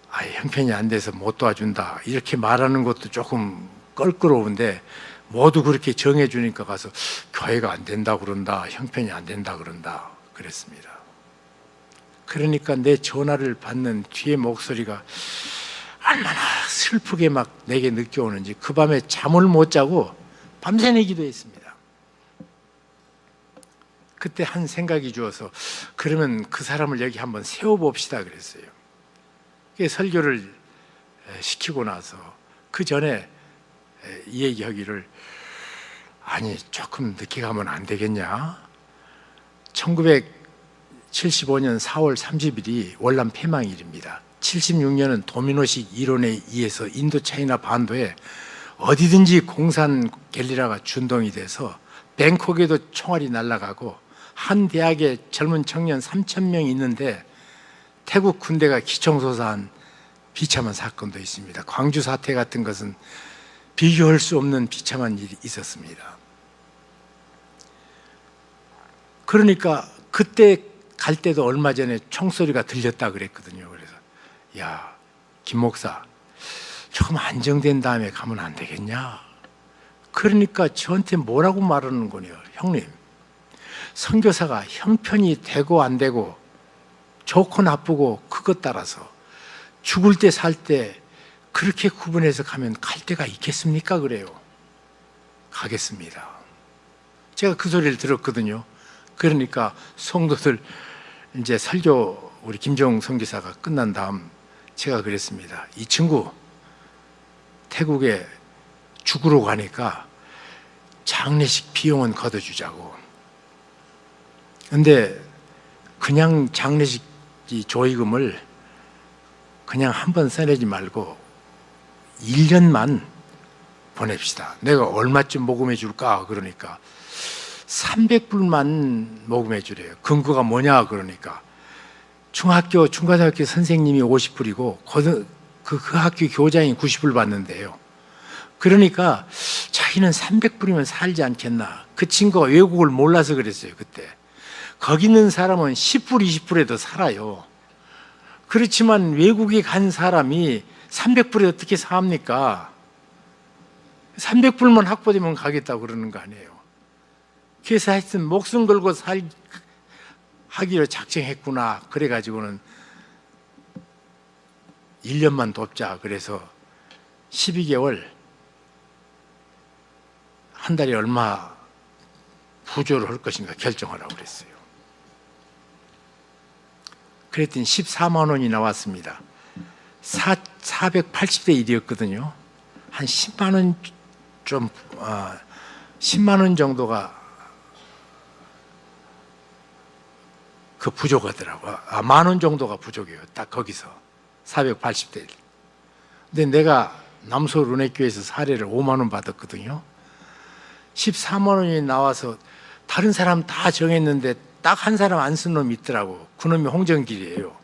형편이 안 돼서 못 도와준다 이렇게 말하는 것도 조금 껄끄러운데, 모두 그렇게 정해주니까 가서 교회가 안 된다 그런다, 형편이 안 된다 그런다 그랬습니다. 그러니까 내 전화를 받는 뒤에 목소리가 얼마나 슬프게 막 내게 느껴오는지 그 밤에 잠을 못 자고 밤새내 기도했습니다. 그때 한 생각이 주어서, 그러면 그 사람을 여기 한번 세워봅시다 그랬어요. 설교를 시키고 나서 그 전에 이 얘기하기를, 아니 조금 늦게 가면 안 되겠냐. 1975년 4월 30일이 월남 폐망일입니다. 76년은 도미노식 이론에 의해서 인도 차이나 반도에 어디든지 공산 게릴라가 준동이 돼서 뱅콕에도 총알이 날아가고, 한 대학에 젊은 청년 3,000명이 있는데 태국 군대가 기총소사한 비참한 사건도 있습니다. 광주 사태 같은 것은 비교할 수 없는 비참한 일이 있었습니다. 그러니까 그때 갈 때도 얼마 전에 총소리가 들렸다 그랬거든요. 그래서 야, 김 목사 조금 안정된 다음에 가면 안 되겠냐. 그러니까 저한테 뭐라고 말하는 거냐. 형님, 선교사가 형편이 되고 안 되고 좋고 나쁘고 그것 따라서 죽을 때 살 때 그렇게 구분해서 가면 갈 데가 있겠습니까? 그래요. 가겠습니다. 제가 그 소리를 들었거든요. 그러니까 성도들 이제 설교 우리 김종 선교사가 끝난 다음 제가 그랬습니다. 이 친구 태국에 죽으러 가니까 장례식 비용은 걷어주자고. 근데 그냥 장례식 조의금을 그냥 한 번 써내지 말고 1년만 보냅시다. 내가 얼마쯤 모금해 줄까? 그러니까 300불만 모금해 주래요. 근거가 뭐냐? 그러니까 중학교, 중고등학교 선생님이 50불이고 그 학교 교장이 90불 받는데요. 그러니까 자기는 300불이면 살지 않겠나. 그 친구가 외국을 몰라서 그랬어요. 그때 거기 있는 사람은 10불, 20불에도 살아요. 그렇지만 외국에 간 사람이 300불에 어떻게 삽니까? 300불만 확보되면 가겠다고 그러는 거 아니에요. 그래서 하여튼 목숨 걸고 하기로 작정했구나. 그래가지고는 1년만 돕자. 그래서 12개월 한 달에 얼마 부조를 할 것인가 결정하라고 그랬어요. 그랬더니 14만 원이 나왔습니다. 480대 1이었거든요. 한 10만 원 10만 원 정도가 그 부족하더라고요. 만 원 정도가 부족해요. 딱 거기서 480대 1. 근데 내가 남소 룬회교에서 사례를 5만 원 받았거든요. 14만 원이 나와서 다른 사람 다 정했는데 딱 한 사람 안 쓴 놈이 있더라고. 그놈이 홍정길이에요.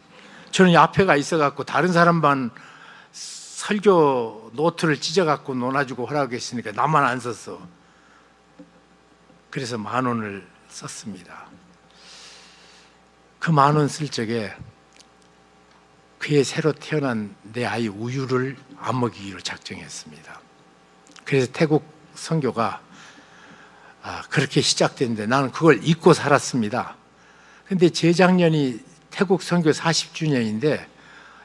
저는 앞에가 있어갖고 다른 사람만 설교 노트를 찢어갖고 논아주고 허락했으니까 나만 안 썼어. 그래서 만 원을 썼습니다. 그 만 원 쓸 적에 그의 새로 태어난 내 아이 우유를 안 먹이기로 작정했습니다. 그래서 태국 선교가 그렇게 시작됐는데 나는 그걸 잊고 살았습니다. 근데 재작년이 태국 선교 40주년인데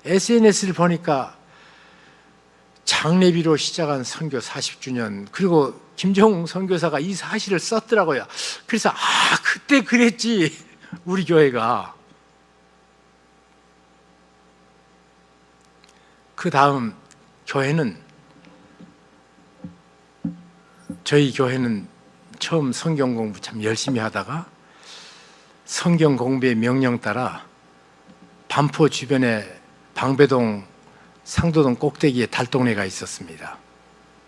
SNS를 보니까 장례비로 시작한 선교 40주년, 그리고 김종 선교사가 이 사실을 썼더라고요. 그래서 그때 그랬지 우리 교회가. 그 다음 저희 교회는 처음 성경 공부 참 열심히 하다가 성경 공부의 명령 따라 반포 주변에 방배동 상도동 꼭대기에 달동네가 있었습니다.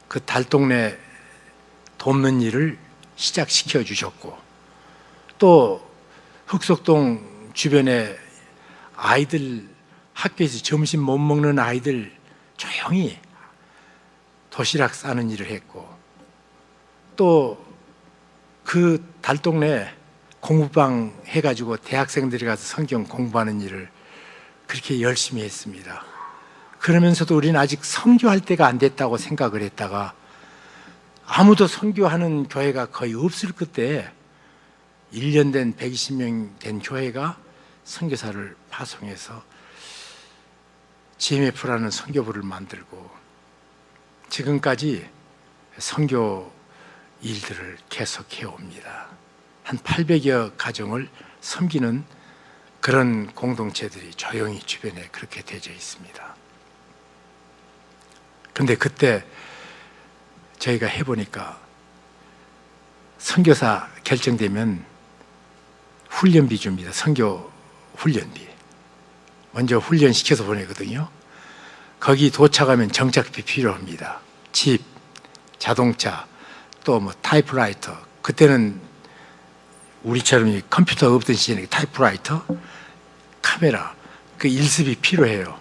그 달동네 돕는 일을 시작시켜 주셨고, 또 흑석동 주변에 아이들, 학교에서 점심 못 먹는 아이들 조용히 도시락 싸는 일을 했고, 또 그 달동네 공부방 해가지고 대학생들이 가서 성경 공부하는 일을 그렇게 열심히 했습니다. 그러면서도 우리는 아직 선교할 때가 안 됐다고 생각을 했다가, 아무도 선교하는 교회가 거의 없을 그때 1년 된 120명 된 교회가 선교사를 파송해서 GMF라는 선교부를 만들고 지금까지 선교 일들을 계속해 옵니다. 한 800여 가정을 섬기는 그런 공동체들이 조용히 주변에 그렇게 되어 있습니다. 그런데 그때 저희가 해보니까 선교사 결정되면 훈련비 줍니다. 선교 훈련비. 먼저 훈련시켜서 보내거든요. 거기 도착하면 정착비 필요합니다. 집, 자동차, 또 뭐 타이프라이터. 그때는 우리처럼 이 컴퓨터 없던 시절에 타이프라이터, 카메라, 그 일습이 필요해요.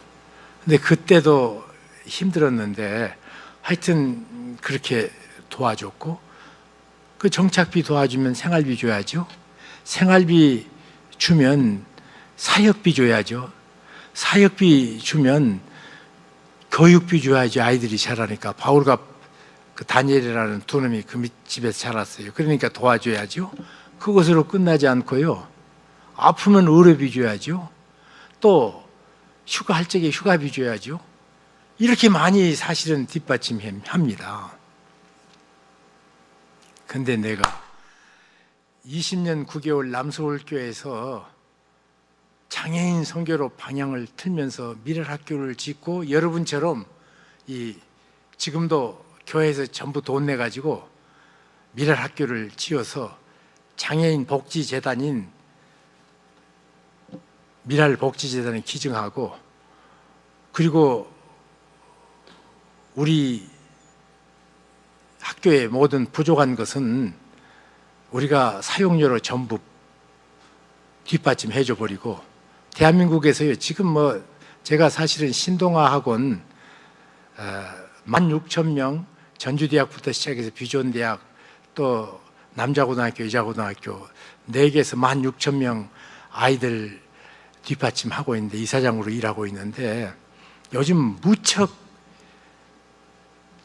근데 그때도 힘들었는데 하여튼 그렇게 도와줬고, 그 정착비 도와주면 생활비 줘야죠. 생활비 주면 사역비 줘야죠. 사역비 주면 교육비 줘야지. 아이들이 자라니까. 바울과 그 다니엘이라는 두 놈이 그 집에서 자랐어요. 그러니까 도와줘야죠. 그것으로 끝나지 않고요, 아프면 의료비 줘야죠. 또 휴가할 적에 휴가비 줘야죠. 이렇게 많이 사실은 뒷받침합니다. 근데 내가 20년 9개월 남서울교회에서 장애인 선교로 방향을 틀면서 미랄학교를 짓고, 여러분처럼 지금도 교회에서 전부 돈 내가지고 미랄학교를 지어서 장애인 복지재단인 미랄복지재단을 기증하고, 그리고 우리 학교의 모든 부족한 것은 우리가 사용료로 전부 뒷받침해 줘 버리고, 대한민국에서요, 지금 뭐 제가 사실은 신동아 학원 16,000명, 전주대학부터 시작해서 비전대학, 또 남자고등학교, 여자고등학교 4개에서 16,000명 아이들 뒷받침하고 있는데, 이사장으로 일하고 있는데, 요즘 무척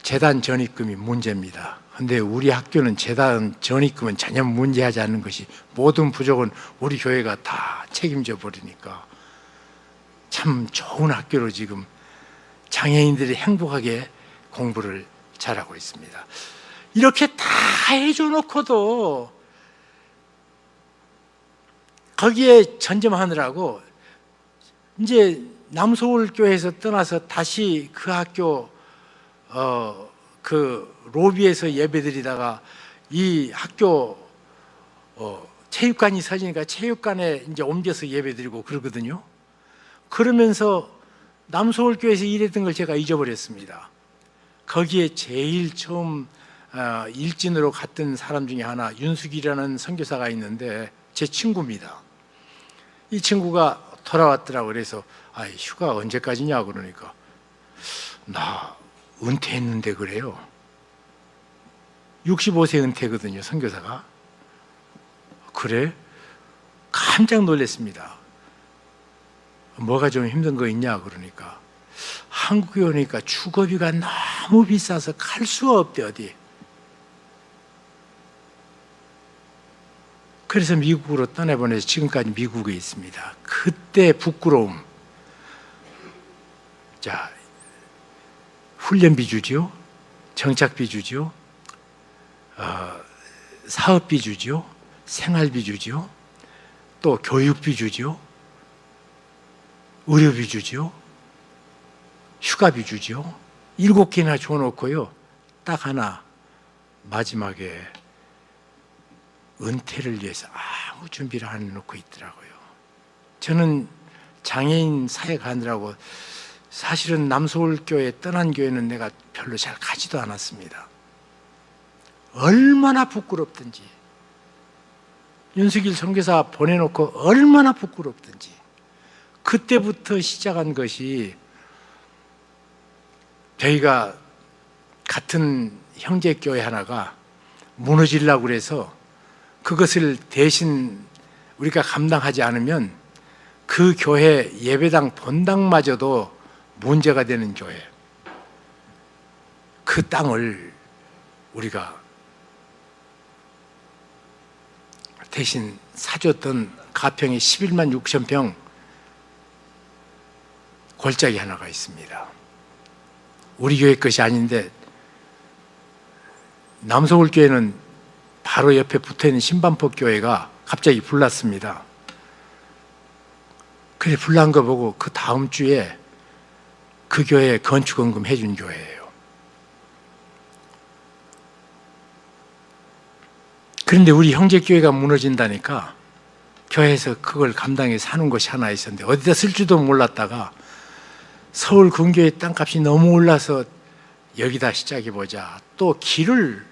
재단 전입금이 문제입니다. 그런데 우리 학교는 재단 전입금은 전혀 문제하지 않는 것이, 모든 부족은 우리 교회가 다 책임져 버리니까 참 좋은 학교로 지금 장애인들이 행복하게 공부를 잘하고 있습니다. 이렇게 다 해줘 놓고도 거기에 전념하느라고 이제 남서울교회에서 떠나서 다시 그 학교 그 로비에서 예배드리다가 이 학교 체육관이 서지니까 체육관에 이제 옮겨서 예배드리고 그러거든요. 그러면서 남서울교회에서 일했던 걸 제가 잊어버렸습니다. 거기에 제일 처음 일진으로 갔던 사람 중에 하나, 윤숙이라는 선교사가 있는데 제 친구입니다. 이 친구가 돌아왔더라고. 그래서 휴가 언제까지냐 그러니까, 나 은퇴했는데 그래요. 65세 은퇴거든요, 선교사가. 그래? 깜짝 놀랐습니다. 뭐가 좀 힘든 거 있냐 그러니까, 한국에 오니까 주거비가 너무 비싸서 갈 수가 없대 어디. 그래서 미국으로 떠나보내서 지금까지 미국에 있습니다. 그때 부끄러움. 자, 훈련비 주죠, 정착비 주죠, 사업비 주죠, 생활비 주죠, 또 교육비 주죠, 의료비 주죠, 휴가비 주죠. 7개나 줘놓고요, 딱 하나 마지막에 은퇴를 위해서 아무 준비를 안 해놓고 있더라고요. 저는 장애인 사회 가느라고 사실은 남서울교회 떠난 교회는 내가 별로 잘 가지도 않았습니다. 얼마나 부끄럽든지, 윤석일 선교사 보내놓고 얼마나 부끄럽든지, 그때부터 시작한 것이, 저희가 같은 형제교회 하나가 무너지려고 그래서 그것을 대신 우리가 감당하지 않으면 그 교회 예배당 본당마저도 문제가 되는 교회, 그 땅을 우리가 대신 사줬던 가평에 11만 6천 평 골짜기 하나가 있습니다. 우리 교회 것이 아닌데 남서울교회는 바로 옆에 붙어있는 신반포 교회가 갑자기 불났습니다. 그래 불난 거 보고 그 다음 주에 그 교회에 건축원금 해준 교회예요. 그런데 우리 형제교회가 무너진다니까 교회에서 그걸 감당해 사는 곳이 하나 있었는데 어디다 쓸 줄도 몰랐다가 서울 근교의 땅값이 너무 올라서 여기다 시작해보자. 또 길을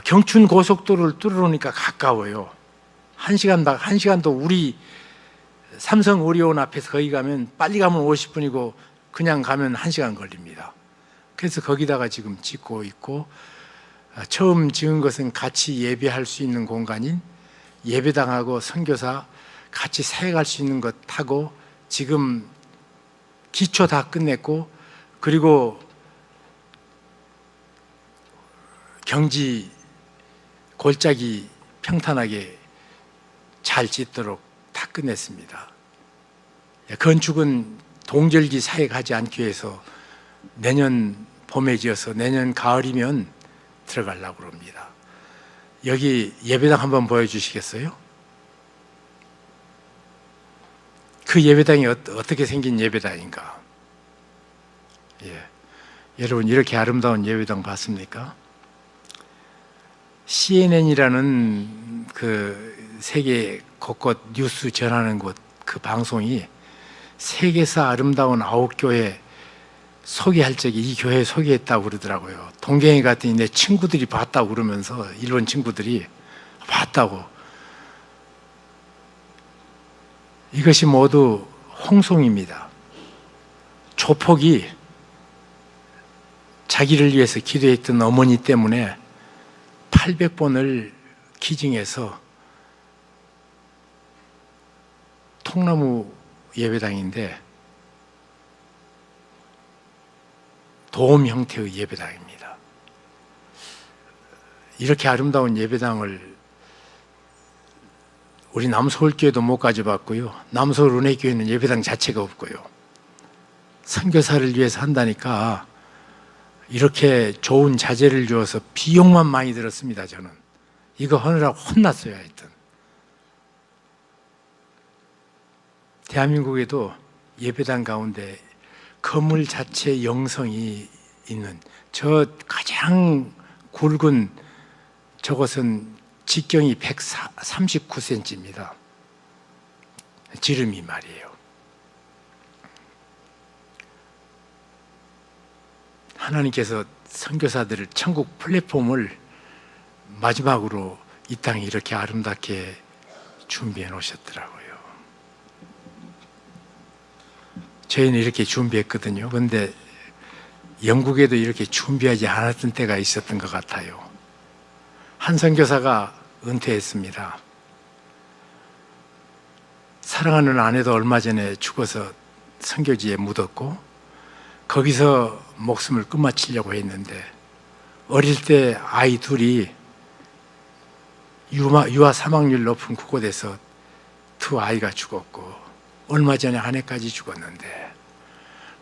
경춘 고속도로를 뚫어놓으니까 가까워요. 1시간도 우리 삼성 오리온 앞에서 거기 가면 빨리 가면 50분이고 그냥 가면 1시간 걸립니다. 그래서 거기다가 지금 짓고 있고 처음 지은 것은 같이 예배할 수 있는 공간인 예배당하고 선교사 같이 사역할 수 있는 것 하고 지금 기초 다 끝냈고 그리고 경지 골짜기 평탄하게 잘 짓도록 다 끝냈습니다. 건축은 동절기 사역하지 않기 위해서 내년 봄에 지어서 내년 가을이면 들어가려고 합니다. 여기 예배당 한번 보여주시겠어요? 그 예배당이 어떻게 생긴 예배당인가? 예. 여러분 이렇게 아름다운 예배당 봤습니까? CNN이라는 그 세계 곳곳 뉴스 전하는 곳 그 방송이 세계사 아름다운 9교회 소개할 적에 이 교회 소개했다고 그러더라고요. 동경에 갔더니 내 친구들이 봤다고 그러면서 일본 친구들이 봤다고. 이것이 모두 홍송입니다. 조폭이 자기를 위해서 기도했던 어머니 때문에 800번을 기증해서 통나무 예배당인데 도움 형태의 예배당입니다. 이렇게 아름다운 예배당을 우리 남서울교회도 못 가져봤고요. 남서울 은혜교회는 예배당 자체가 없고요. 선교사를 위해서 한다니까 이렇게 좋은 자재를 주어서 비용만 많이 들었습니다. 저는 이거 하느라고 혼났어요. 하여튼 대한민국에도 예배당 가운데 건물 자체 영성이 있는 저 가장 굵은 저것은 직경이 139cm입니다. 지름이 말이에요. 하나님께서 선교사들을 천국 플랫폼을 마지막으로 이 땅에 이렇게 아름답게 준비해 놓으셨더라고요. 저희는 이렇게 준비했거든요. 그런데 영국에도 이렇게 준비하지 않았던 때가 있었던 것 같아요. 한 선교사가 은퇴했습니다. 사랑하는 아내도 얼마 전에 죽어서 선교지에 묻었고 거기서 목숨을 끝마치려고 했는데 어릴 때 아이 둘이 유아 사망률 높은 그곳에서 두 아이가 죽었고 얼마 전에 아내까지 죽었는데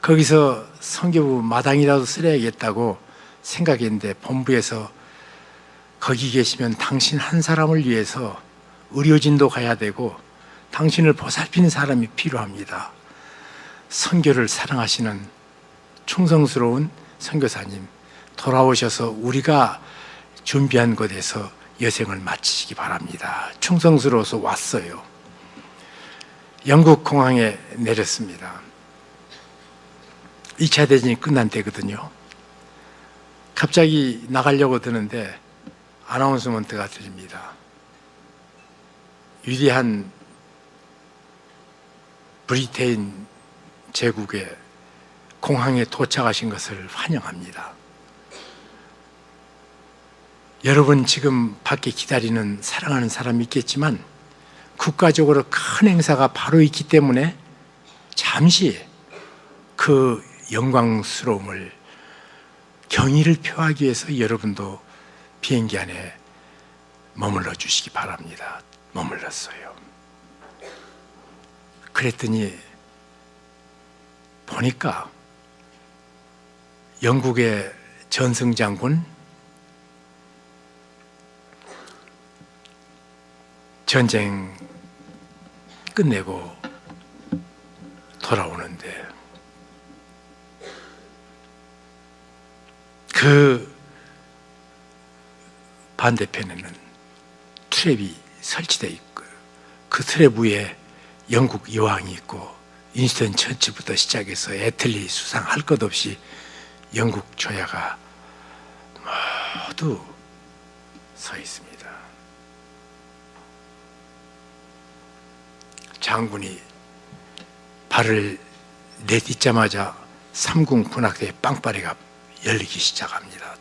거기서 선교부 마당이라도 쓸어야겠다고 생각했는데 본부에서 거기 계시면 당신 한 사람을 위해서 의료진도 가야 되고 당신을 보살피는 사람이 필요합니다. 선교를 사랑하시는 충성스러운 선교사님 돌아오셔서 우리가 준비한 곳에서 여생을 마치시기 바랍니다. 충성스러워서 왔어요. 영국 공항에 내렸습니다. 2차 대전이 끝난 때거든요. 갑자기 나가려고 드는데 아나운스먼트가 들립니다. 위대한 브리테인 제국의 공항에 도착하신 것을 환영합니다. 여러분 지금 밖에 기다리는 사랑하는 사람이 있겠지만 국가적으로 큰 행사가 바로 있기 때문에 잠시 그 영광스러움을 경의를 표하기 위해서 여러분도 비행기 안에 머물러 주시기 바랍니다. 머물렀어요. 그랬더니 보니까 영국의 전승장군 전쟁 끝내고 돌아오는데 그 반대편에는 트랩이 설치되어 있고 그 트랩 위에 영국 여왕이 있고 윈스턴 처치부터 시작해서 애틀리 수상 할 것 없이 영국 조야가 모두 서 있습니다. 장군이 발을 내딛자마자 삼군 군악대의 빵빠레가 열리기 시작합니다.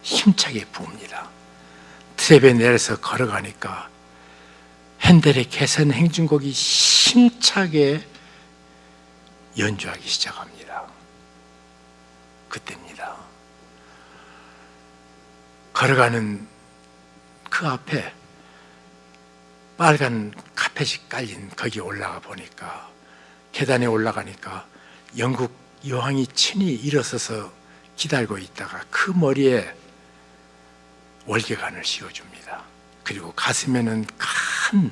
힘차게 부읍니다. 트랩에 내려서 걸어가니까 핸델의 개선 행진곡이 힘차게 연주하기 시작합니다. 그때입니다. 걸어가는 그 앞에 빨간 카펫이 깔린 거기 올라가 보니까 계단에 올라가니까 영국 여왕이 친히 일어서서 기다리고 있다가 그 머리에 월계관을 씌워줍니다. 그리고 가슴에는 큰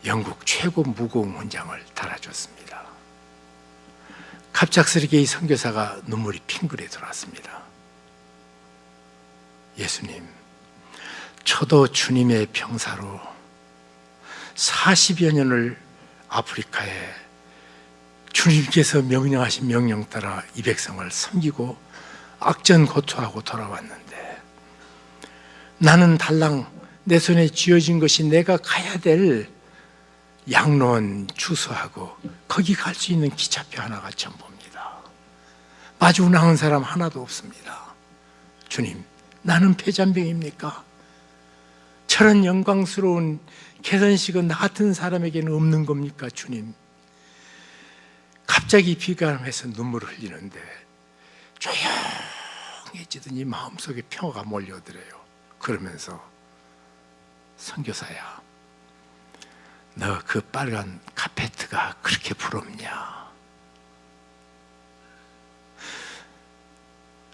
영국 최고 무거운 훈장을 달아줬습니다. 갑작스럽게 이 선교사가 눈물이 핑글에 돌았습니다. 예수님, 저도 주님의 병사로 40여 년을 아프리카에 주님께서 명령하신 명령 따라 이 백성을 섬기고 악전고투하고 돌아왔는데 나는 달랑 내 손에 쥐어진 것이 내가 가야 될 양로원 주소하고 거기 갈 수 있는 기차표 하나가 전부입니다. 마주 운항한 사람 하나도 없습니다. 주님, 나는 폐잔병입니까? 저런 영광스러운 개선식은 나 같은 사람에게는 없는 겁니까, 주님? 갑자기 비감해서 눈물을 흘리는데 조용해지더니 마음속에 평화가 몰려들어요. 그러면서 선교사야, 너 그 빨간 카페트가 그렇게 부럽냐?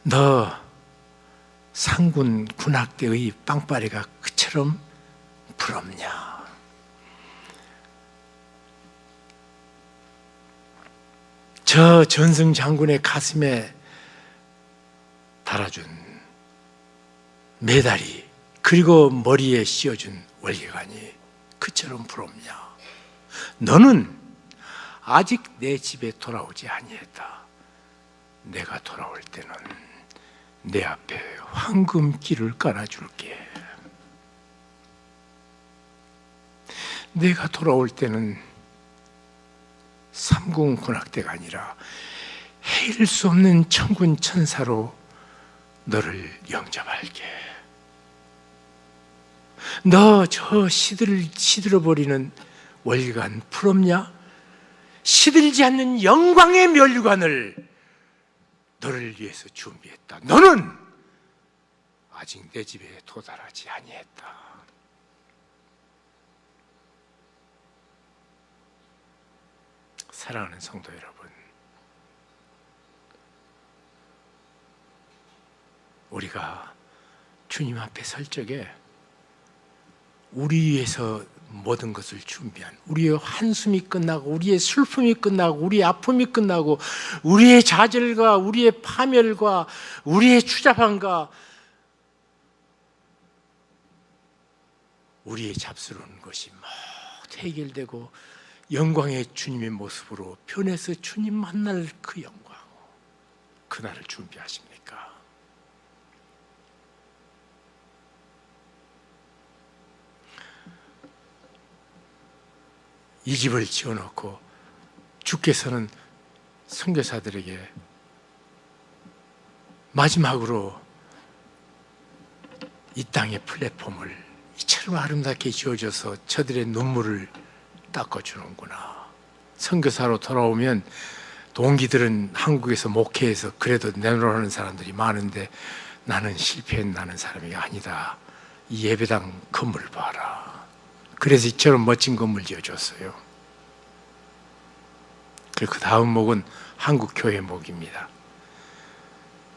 너 상군 군악대의 빵빠레가 그처럼 부럽냐? 저 전승 장군의 가슴에 달아준 메달이 그리고 머리에 씌워준 월계관이 그처럼 부럽냐? 너는 아직 내 집에 돌아오지 아니했다. 내가 돌아올 때는 내 앞에 황금길을 깔아줄게. 내가 돌아올 때는 삼군 군악대가 아니라 헤일 수 없는 천군 천사로 너를 영접할게. 너 저 시들어버리는 월간 부럽냐? 시들지 않는 영광의 멸관을 너를 위해서 준비했다. 너는 아직 내 집에 도달하지 아니했다. 사랑하는 성도 여러분, 우리가 주님 앞에 설 적에 우리 위해서 모든 것을 준비한, 우리의 한숨이 끝나고 우리의 슬픔이 끝나고 우리의 아픔이 끝나고 우리의 좌절과 우리의 파멸과 우리의 추잡함과 우리의 잡스러운 것이 모두 해결되고 영광의 주님의 모습으로 변해서 주님 만날 그 영광, 그날을 준비하십니까? 이 집을 지어놓고 주께서는 선교사들에게 마지막으로 이 땅의 플랫폼을 이처럼 아름답게 지어줘서 저들의 눈물을 닦아주는구나. 선교사로 돌아오면 동기들은 한국에서 목회해서 그래도 내놓으라는 사람들이 많은데 나는 실패한 사람이 아니다. 이 예배당 건물 봐라. 그래서 이처럼 멋진 건물 지어줬어요. 그리고 그 다음 목은 한국교회 목입니다.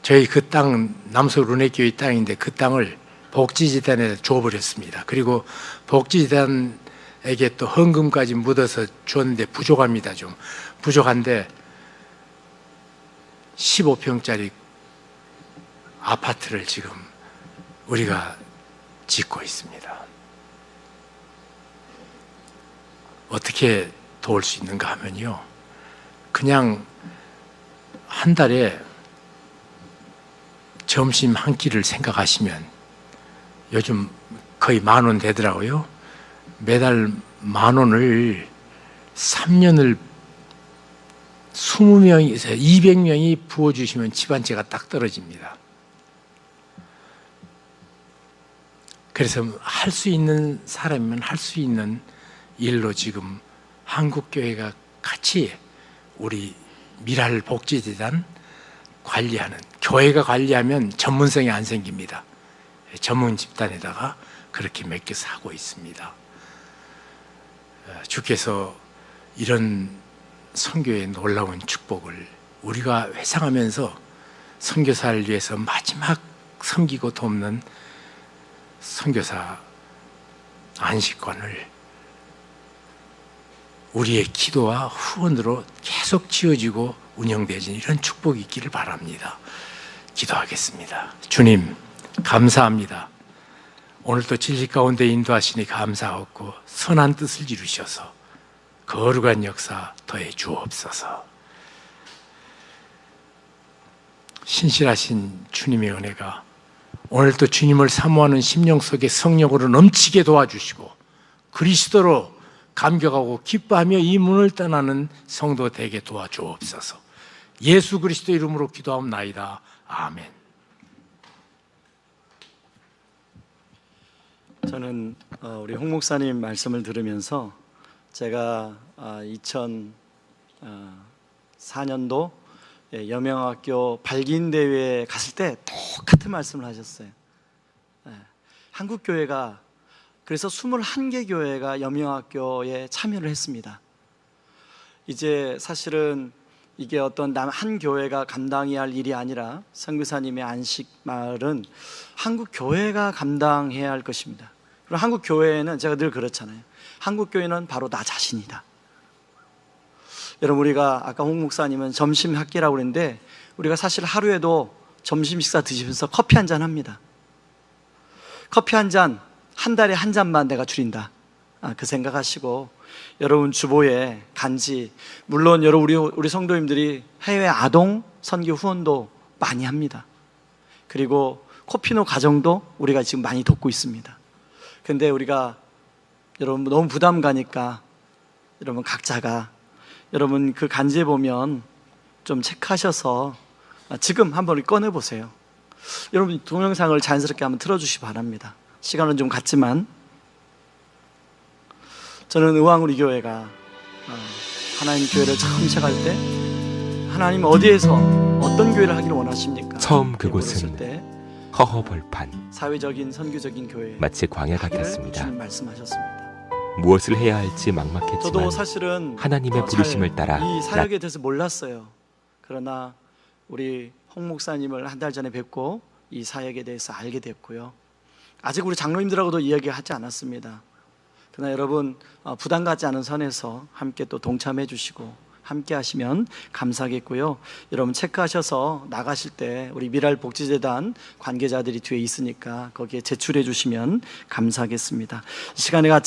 저희 그 땅 남서울 은혜교회 땅인데 그 땅을 복지재단에 줘버렸습니다. 그리고 복지재단에게 또 헌금까지 묻어서 줬는데 부족합니다. 좀 부족한데 15평짜리 아파트를 지금 우리가 짓고 있습니다. 어떻게 도울 수 있는가 하면요, 그냥 한 달에 점심 한 끼를 생각하시면 요즘 거의 10,000원 되더라고요. 매달 10,000원을 3년을 20명에서 200명이 부어주시면 집안채가 딱 떨어집니다. 그래서 할 수 있는 사람이면 할 수 있는 일로 지금 한국교회가 같이 우리 미랄 복지재단 관리하는, 교회가 관리하면 전문성이 안 생깁니다. 전문 집단에다가 그렇게 맡겨서 하고 있습니다. 주께서 이런 선교의 놀라운 축복을 우리가 회상하면서 선교사를 위해서 마지막 섬기고 돕는 선교사 안식관을 우리의 기도와 후원으로 계속 지어지고 운영되어진 이런 축복이 있기를 바랍니다. 기도하겠습니다. 주님, 감사합니다. 오늘도 진리 가운데 인도하시니 감사하고 선한 뜻을 이루셔서 거룩한 역사 더해 주옵소서. 신실하신 주님의 은혜가 오늘도 주님을 사모하는 심령 속에 성령으로 넘치게 도와주시고 그리스도로 감격하고 기뻐하며 이 문을 떠나는 성도 되게 도와주옵소서. 예수 그리스도 이름으로 기도하옵나이다. 아멘. 저는 우리 홍 목사님 말씀을 들으면서 제가 2004년도 여명학교 발기인대회에 갔을 때 똑같은 말씀을 하셨어요. 한국교회가, 그래서 21개 교회가 여명학교에 참여를 했습니다. 이제 사실은 이게 어떤 한 교회가 감당해야 할 일이 아니라 선교사님의 안식마을은 한국교회가 감당해야 할 것입니다. 그리고 한국교회는 제가 늘 그렇잖아요. 한국교회는 바로 나 자신이다. 여러분, 우리가 아까 홍 목사님은 점심 학기라고 그랬는데 우리가 사실 하루에도 점심 식사 드시면서 커피 한 잔 합니다. 커피 한 잔, 한 달에 한 잔만 내가 줄인다. 그 생각하시고 여러분 주보에 간지, 물론 우리 성도님들이 해외 아동 선교 후원도 많이 합니다. 그리고 코피노 가정도 우리가 지금 많이 돕고 있습니다. 근데 우리가 여러분 너무 부담 가니까 여러분 각자가 여러분 그 간지에 보면 좀 체크하셔서 지금 한번 꺼내보세요. 여러분 동영상을 자연스럽게 한번 틀어주시기 바랍니다. 시간은 좀 갔지만 저는 의왕우리 교회가 하나님 교회를 처음 시작할 때 하나님 어디에서 어떤 교회를 하기를 원하십니까? 처음 그곳은 허허벌판, 사회적인 선교적인 교회, 마치 광야 같았습니다. 주님 말씀하셨습니다. 무엇을 해야 할지 막막했지만 저도 사실은 하나님의 부르심을 따라 이 사역에 대해서 몰랐어요. 그러나 우리 홍 목사님을 한 달 전에 뵙고 이 사역에 대해서 알게 됐고요. 아직 우리 장로님들하고도 이야기하지 않았습니다. 그러나 여러분 부담 갖지 않은 선에서 함께 또 동참해 주시고 함께 하시면 감사하겠고요. 여러분 체크하셔서 나가실 때 우리 미랄 복지재단 관계자들이 뒤에 있으니까 거기에 제출해 주시면 감사하겠습니다. 이 시간에 같이